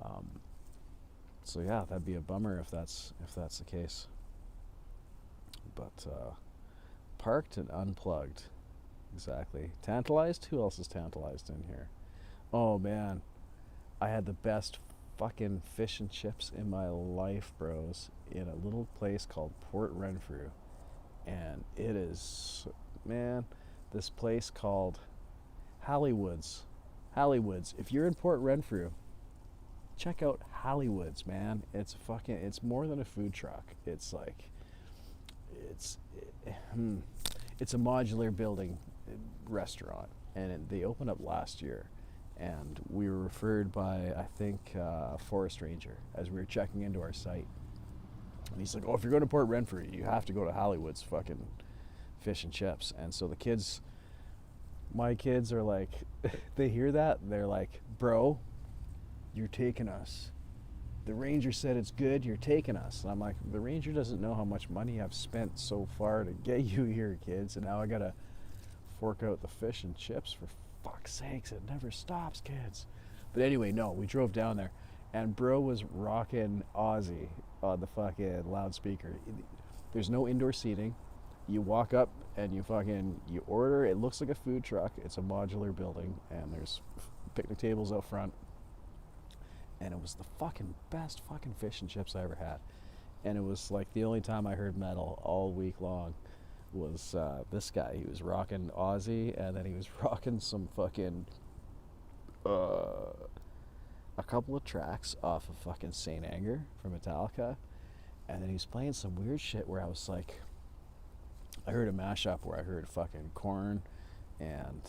Um, so yeah, that'd be a bummer if that's the case. But parked and unplugged, exactly. Tantalized. Who else is tantalized in here? Oh man, I had the best fucking fish and chips in my life, bros, in a little place called Port Renfrew. And it is, man, this place called Hollywood's. Hollywood's. If you're in Port Renfrew, check out Hollywood's, man. It's more than a food truck. It's like, it's, it's a modular building restaurant, and they opened up last year. And we were referred by, I think, a forest ranger as we were checking into our site. And he's like, oh, if you're going to Port Renfrew, you have to go to Hollywood's fucking fish and chips. And so the kids, my kids are like, they hear that, they're like, bro, you're taking us. The ranger said it's good, you're taking us. And I'm like, the ranger doesn't know how much money I've spent so far to get you here, kids. And now I got to fork out the fish and chips for fuck's sakes, it never stops, kids. But anyway, no, we drove down there, and bro was rocking Aussie on the fucking loudspeaker. There's no indoor seating. You walk up and you order. It looks like a food truck. It's a modular building, and there's picnic tables out front. And it was the fucking best fucking fish and chips I ever had. And it was like the only time I heard metal all week long was this guy. He was rocking Aussie, and then he was rocking some fucking a couple of tracks off of fucking Saint Anger from Metallica, and then he was playing some weird shit where I was like, I heard a mashup where I heard fucking Korn and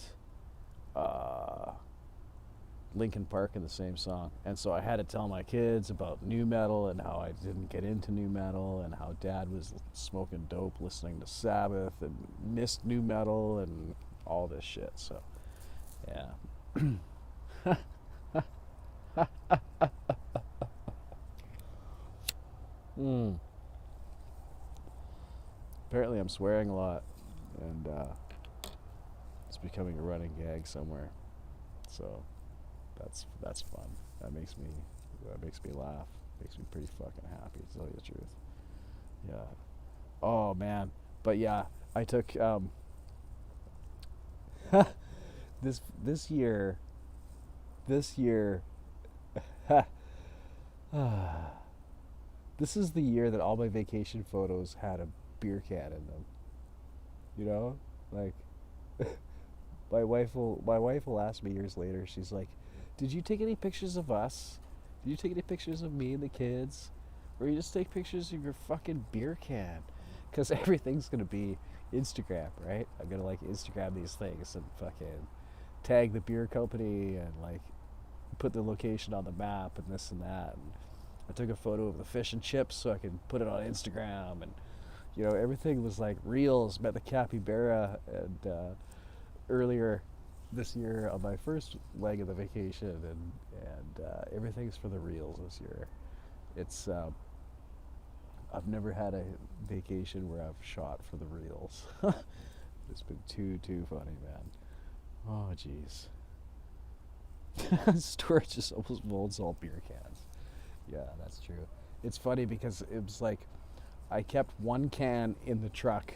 Linkin Park in the same song. And so I had to tell my kids about nu metal and how I didn't get into nu metal, and how dad was smoking dope listening to Sabbath and missed nu metal and all this shit. So yeah. Apparently I'm swearing a lot, and it's becoming a running gag somewhere. So that's fun. That makes me laugh. Makes me pretty fucking happy, to tell you the truth. Yeah. Oh man. But yeah, I took this year this is the year that all my vacation photos had a beer can in them. You know? Like my wife will ask me years later, she's like, did you take any pictures of us? Did you take any pictures of me and the kids? Or you just take pictures of your fucking beer can? Because everything's going to be Instagram, right? I'm going to like Instagram these things and fucking tag the beer company and like put the location on the map and this and that. And I took a photo of the fish and chips so I could put it on Instagram. And, you know, everything was like reels. Met the capybara and earlier this year on my first leg of the vacation, and everything's for the reels this year. It's I've never had a vacation where I've shot for the reels. It's been too funny, man. Oh jeez. Storage just almost molds all beer cans. Yeah, that's true. It's funny because it was like I kept one can in the truck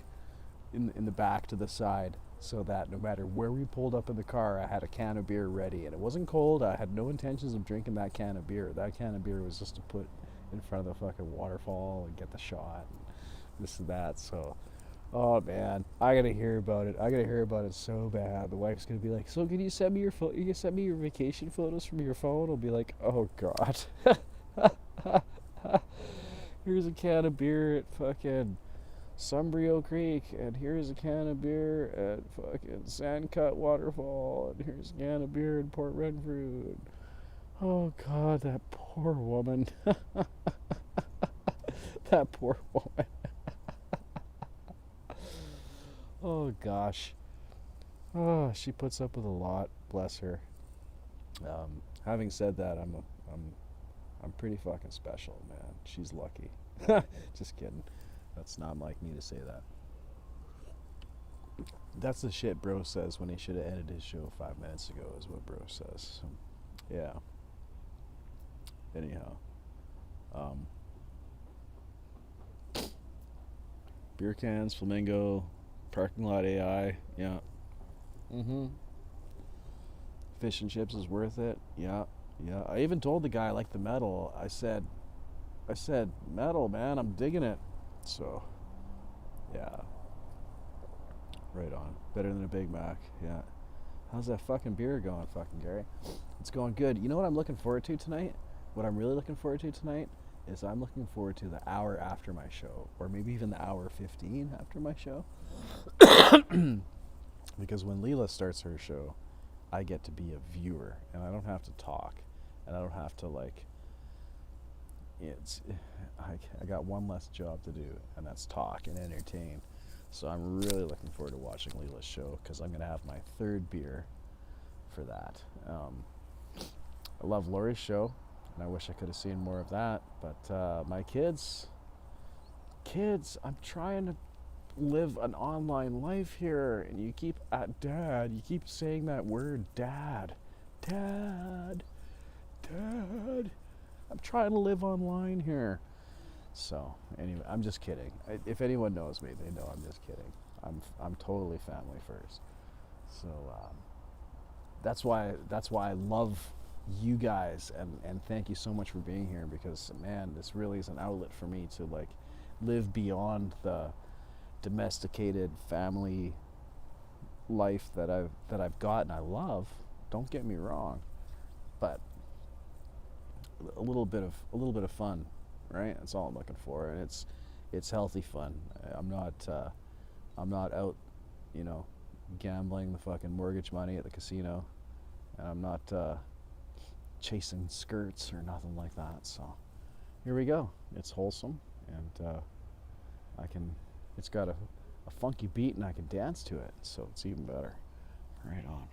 in the back to the side, so that no matter where we pulled up in the car, I had a can of beer ready. And it wasn't cold. I had no intentions of drinking that can of beer. That can of beer was just to put in front of the fucking waterfall and get the shot and this and that. So, oh man, I gotta hear about it. I gotta hear about it so bad. The wife's gonna be like, so can you send me your you can send me your vacation photos from your phone? I'll be like, oh god. Here's a can of beer at fucking Sumbrio Creek, and here's a can of beer at fucking Sandcut Waterfall, and here's a can of beer in Port Renfrew. And, oh god, that poor woman. That poor woman. Oh gosh. Oh, she puts up with a lot, bless her. Having said that, I'm pretty fucking special, man. She's lucky. Just kidding. That's not like me to say that. That's the shit bro says when he should have ended his show 5 minutes ago, is what bro says. So, yeah. Anyhow. Beer cans, flamingo, parking lot AI. Yeah. Fish and chips is worth it. Yeah. Yeah. I even told the guy I like the metal. I said, metal, man, I'm digging it. So, yeah. Right on. Better than a Big Mac. Yeah. How's that fucking beer going, fucking Gary? It's going good. You know what I'm looking forward to tonight? What I'm really looking forward to tonight is I'm looking forward to the hour after my show, or maybe even the hour 15 after my show. Because when Leela starts her show, I get to be a viewer, and I don't have to talk, and I don't have to I got one less job to do, and that's talk and entertain. So I'm really looking forward to watching Leela's show, because I'm going to have my third beer for that. I love Lori's show, and I wish I could have seen more of that. But my kids, I'm trying to live an online life here, and you keep Dad, you keep saying that word, Dad. I'm trying to live online here. So anyway, I'm just kidding. If anyone knows me, they know I'm just kidding. I'm totally family first. So that's why I love you guys, and thank you so much for being here, because man, this really is an outlet for me to live beyond the domesticated family life that I've got and I love. Don't get me wrong, but a little bit of fun, right? That's all I'm looking for, and it's healthy fun. I'm not out, gambling the fucking mortgage money at the casino, and I'm not chasing skirts or nothing like that. So here we go. It's wholesome, and it's got a funky beat, and I can dance to it, so it's even better. Right on.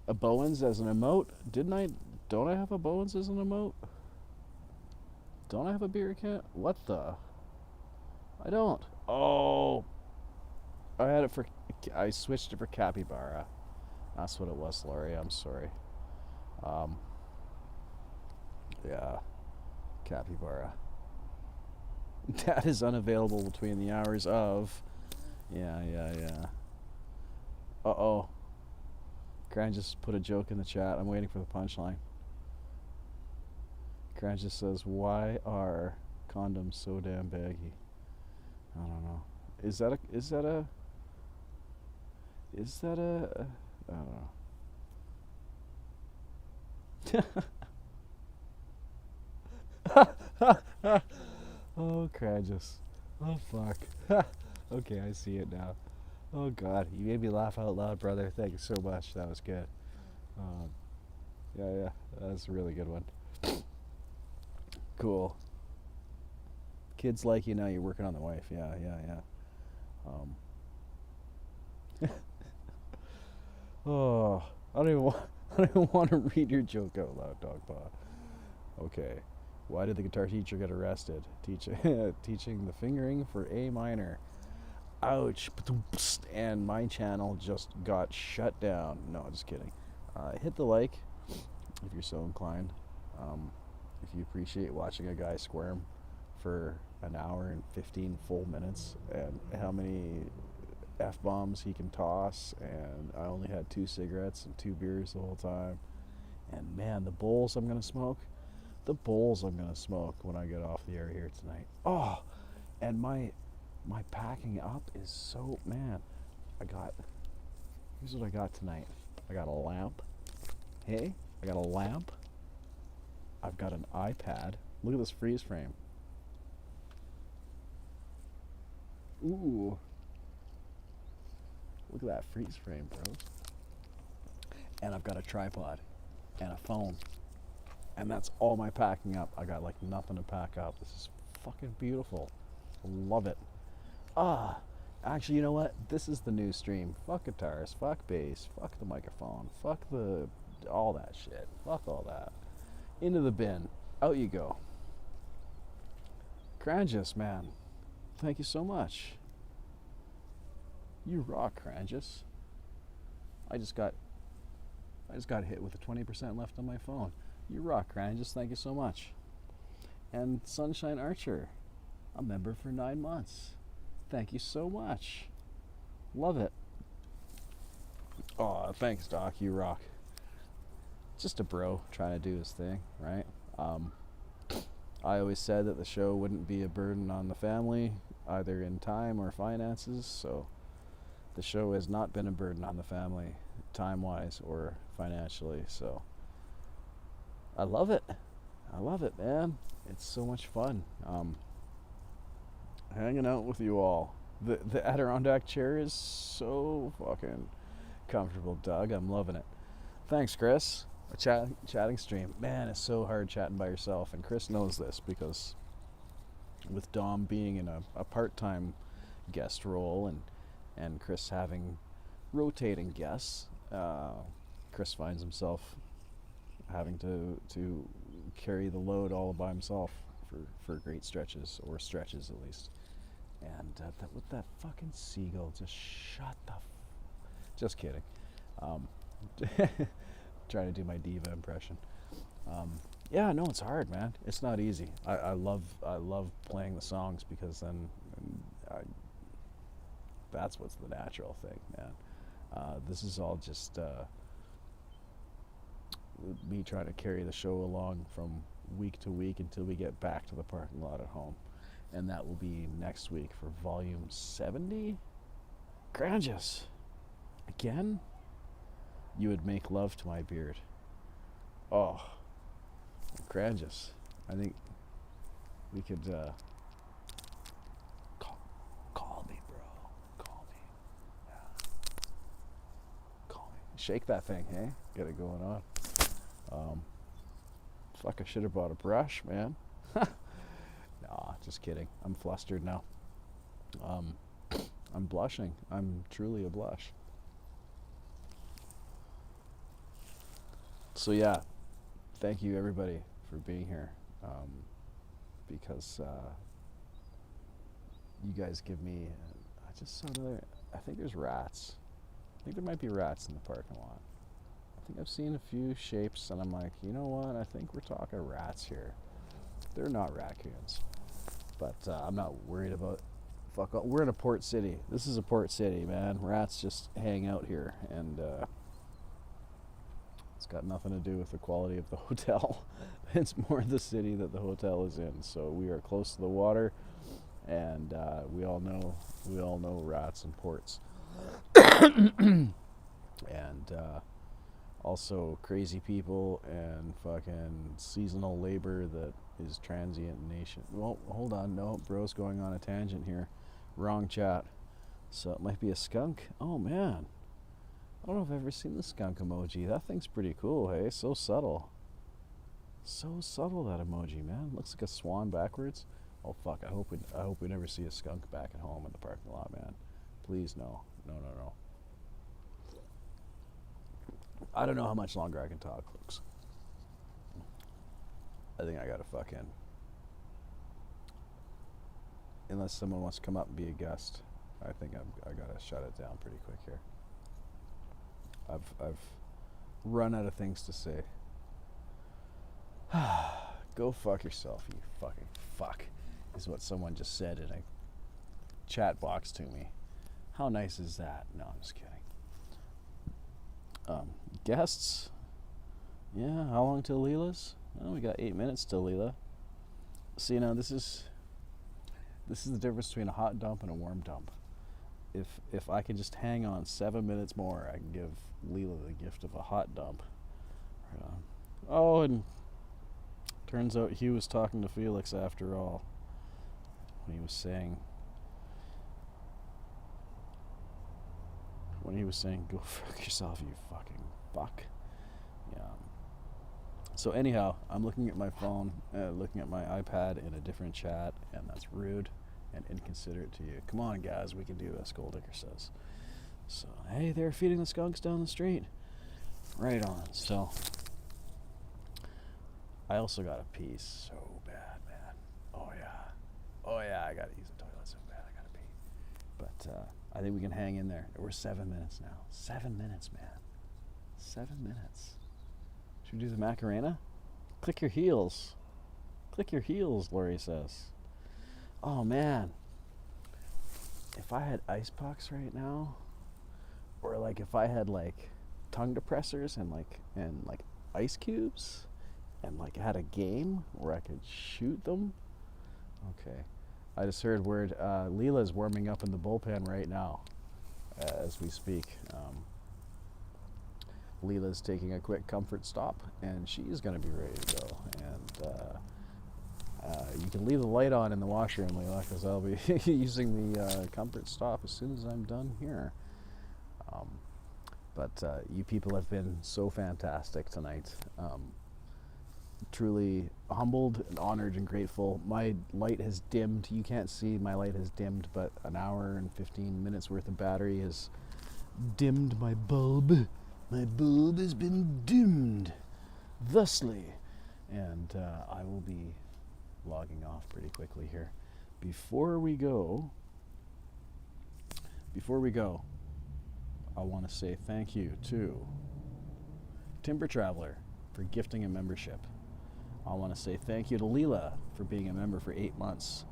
A Bowens as an emote? Don't I have a Bowens as an emote? Don't I have a beer can? What the? I don't. Oh, I switched it for capybara. That's what it was, Laurie. I'm sorry. Yeah, capybara. That is unavailable between the hours of. Yeah. Uh-oh. Gran just put a joke in the chat. I'm waiting for the punchline. Gran just says, "Why are condoms so damn baggy?" I don't know. Is that a I don't know. Oh, Cragis. Oh, fuck. Okay, I see it now. Oh, God. You made me laugh out loud, brother. Thank you so much. That was good. Yeah. That's a really good one. Cool. Kids like you now. You're working on the wife. Yeah. Oh, I don't even want to read your joke out loud, dog paw. Okay. Why did the guitar teacher get arrested? Teaching the fingering for A minor. Ouch. And my channel just got shut down. No, just kidding. Hit the like if you're so inclined. If you appreciate watching a guy squirm for an hour and 15 full minutes, and how many F-bombs he can toss, and I only had 2 cigarettes and 2 beers the whole time. And man, the bowls I'm going to smoke when I get off the air here tonight. Oh, and my packing up is so, man, here's what I got tonight. I got a lamp. Hey, I got a lamp. I've got an iPad. Look at this freeze frame. Ooh. Look at that freeze frame, bro. And I've got a tripod and a phone. And that's all my packing up. I got nothing to pack up. This is fucking beautiful. Love it. Actually, you know what? This is the new stream. Fuck guitars, fuck bass, fuck the microphone, fuck all that shit. Fuck all that. Into the bin. Out you go. Crangus, man. Thank you so much. You rock, Crangus. I just got hit with a 20% left on my phone. You rock, Crangus. Thank you so much. And Sunshine Archer, a member for 9 months. Thank you so much. Love it. Oh, thanks, Doc. You rock. Just a bro trying to do his thing, right? I always said that the show wouldn't be a burden on the family, either in time or finances, so the show has not been a burden on the family, time-wise or financially, so I love it. I love it, man. It's so much fun. Hanging out with you all. The Adirondack chair is so fucking comfortable, Doug. I'm loving it. Thanks, Chris. A chatting stream. Man, it's so hard chatting by yourself, and Chris knows this because with Dom being in a part-time guest role and Chris having rotating guests, Chris finds himself having to carry the load all by himself for great stretches, or stretches at least. And with that fucking seagull, just shut the just kidding. Trying to do my diva impression. Yeah, no, it's hard, man. It's not easy. I love playing the songs because then that's what's the natural thing, man. This is all just me trying to carry the show along from week to week until we get back to the parking lot at home. And that will be next week for volume 70. Grandiose. Again? You would make love to my beard. Oh, grandiose. I think we could call me, bro. Call me. Yeah. Call me. Shake that thing, hey? Get it going on. Fuck, I should have bought a brush, man. Nah, just kidding. I'm flustered now. I'm blushing. I'm truly a blush. So yeah, thank you everybody for being here, because you guys give me, I just saw another, I think there's rats. I think there might be rats in the parking lot. I think I've seen a few shapes and I'm like, you know what, I think we're talking rats here. They're not raccoons, but I'm not worried about, fuck all. We're in a port city. This is a port city, man. Rats just hang out here, and it's got nothing to do with the quality of the hotel. It's more the city that the hotel is in. So we are close to the water, and we all know rats and ports, and also crazy people and fucking seasonal labor that is transient in nation. Well, hold on, no, bro's going on a tangent here. Wrong chat. So it might be a skunk. Oh man. I don't know if I've ever seen the skunk emoji. That thing's pretty cool, hey? So subtle. So subtle, that emoji, man. Looks like a swan backwards. Oh fuck, I hope we never see a skunk back at home in the parking lot, man. Please no. No. I don't know how much longer I can talk, folks. I think I gotta fucking, unless someone wants to come up and be a guest, I think I gotta shut it down pretty quick here. I've run out of things to say. Go fuck yourself, you fucking fuck, is what someone just said in a chat box to me. How nice is that? No, I'm just kidding. Guests? Yeah, how long till Leela's? Oh, we got 8 minutes till Leela. So, you know, this is the difference between a hot dump and a warm dump. If I can just hang on 7 minutes more, I can give Leela the gift of a hot dump. Right on. Oh, and turns out Hugh was talking to Felix after all, when he was saying, go fuck yourself, you fucking fuck. Yeah. So anyhow, I'm looking at my phone, looking at my iPad in a different chat, and that's rude, and inconsiderate to you. Come on, guys, we can do this, Goldacre says. So, hey, they're feeding the skunks down the street. Right on. So, I also got a pee so bad, man. Oh, yeah, I gotta use the toilet so bad, I gotta pee. But I think we can hang in there. We're 7 minutes now. 7 minutes, man. 7 minutes. Should we do the Macarena? Click your heels. Click your heels, Lori says. Oh, man. If I had ice pucks right now, or like if I had like tongue depressors and like ice cubes, and like had a game where I could shoot them. Okay. I just heard word Leela's warming up in the bullpen right now as we speak. Leela's taking a quick comfort stop, and she's going to be ready to go. And you can leave the light on in the washroom, Leela, because I'll be using the comfort stop as soon as I'm done here. But you people have been so fantastic tonight. Truly humbled and honored and grateful. My light has dimmed. You can't see my light has dimmed, but an hour and 15 minutes worth of battery has dimmed my bulb. My bulb has been dimmed thusly. And I will be logging off pretty quickly here. Before we go, I want to say thank you to Timber Traveler for gifting a membership. I want to say thank you to Leela for being a member for 8 months.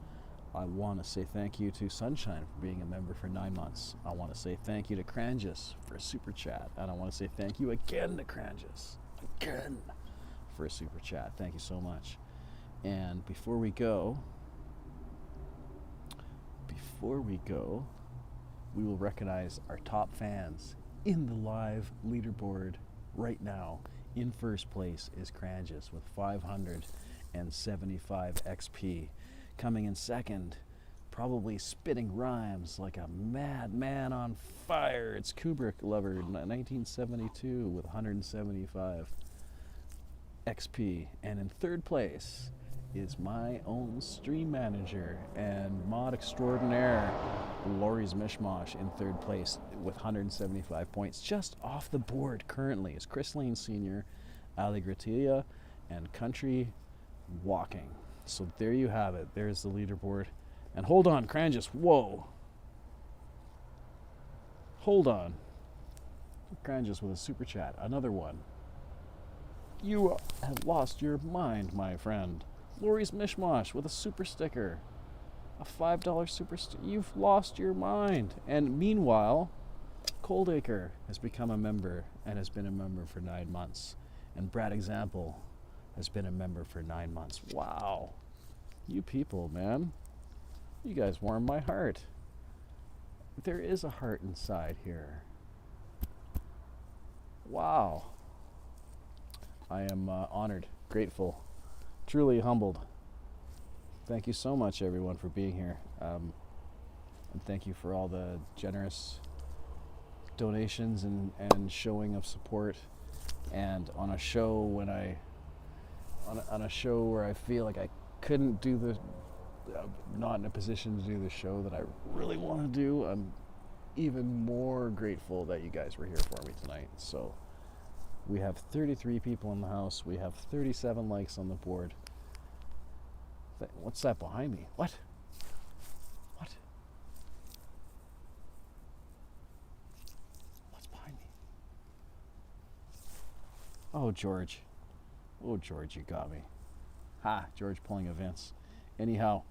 I want to say thank you to Sunshine for being a member for 9 months. I want to say thank you to Crangus for a super chat. And I want to say thank you again to Crangus, again, for a super chat. Thank you so much. And before we go, we will recognize our top fans in the live leaderboard right now. In first place is Crangus with 575 XP. Coming in second, probably spitting rhymes like a madman on fire, it's Kubrick Lover 1972 with 175 XP. And in third place is my own stream manager and mod extraordinaire, Lori's Mishmash, in third place with 175 points. Just off the board currently is Chrisline Sr., Ali Gratia, and Country Walking. So there you have it. There's the leaderboard. And hold on, Crangus, whoa. Hold on. Crangus with a super chat, another one. You have lost your mind, my friend. Lori's Mishmash with a super sticker. A $5 super sticker. You've lost your mind. And meanwhile, Coldacre has become a member and has been a member for 9 months. And Brad Example has been a member for 9 months. Wow. You people, man. You guys warm my heart. There is a heart inside here. Wow. I am honored, grateful, truly humbled. Thank you so much, everyone, for being here. And thank you for all the generous donations and showing of support. And on a show when on a show where I feel like I couldn't do not in a position to do the show that I really want to do, I'm even more grateful that you guys were here for me tonight. So we have 33 people in the house. We have 37 likes on the board. What's that behind me? What? What's behind me? Oh, George. Oh, George, you got me. Ha, George pulling events. Anyhow,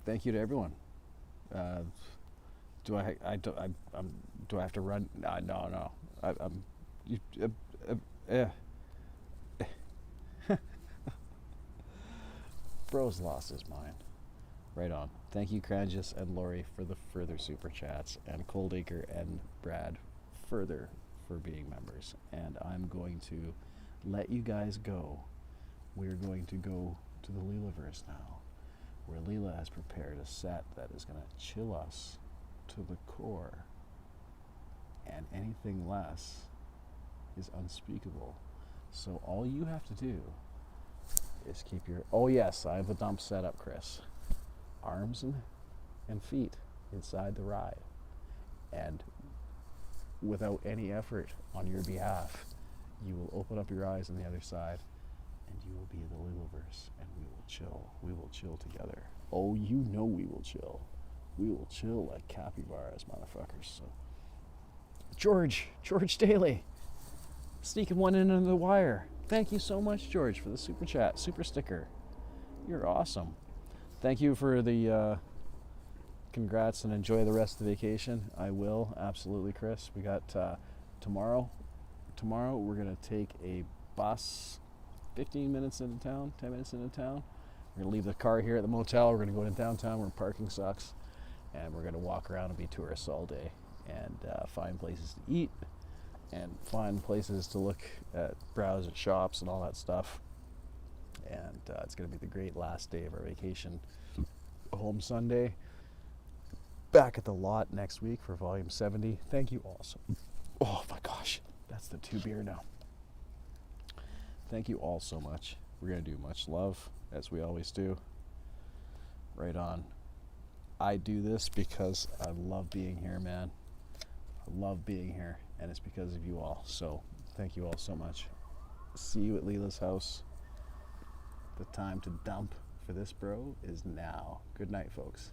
thank you to everyone. Do I have to run? No. Bro's lost his mind. Right on. Thank you, Crangus and Lori, for the further super chats, and Coldacre and Brad further for being members. And I'm going to let you guys go. We're going to go to the Leelaverse now, where Leela has prepared a set that is going to chill us to the core, and anything less is unspeakable. So all you have to do is keep your, oh yes, I have the dump set up, Chris. Arms and feet inside the ride. And without any effort on your behalf, you will open up your eyes on the other side and you will be in the littleverse and we will chill. We will chill together. Oh, you know we will chill. We will chill like capybaras, motherfuckers. So, George Daly, sneaking one in under the wire. Thank you so much, George, for the super chat, super sticker. You're awesome. Thank you for the congrats and enjoy the rest of the vacation. I will, absolutely, Chris. We got tomorrow we're going to take a bus 15 minutes into town, 10 minutes into town. We're going to leave the car here at the motel. We're going to go into downtown where parking sucks. And we're going to walk around and be tourists all day and find places to eat and find places to look at, browse at shops and all that stuff. And it's going to be the great last day of our vacation. Home Sunday. Back at the lot next week for volume 70. Thank you all so, oh my gosh, that's the 2 beer now. Thank you all so much. We're going to do much love, as we always do. Right on. I do this because I love being here, man. I love being here, and it's because of you all. So thank you all so much. See you at Leela's house. The time to dump for this bro is now. Good night, folks.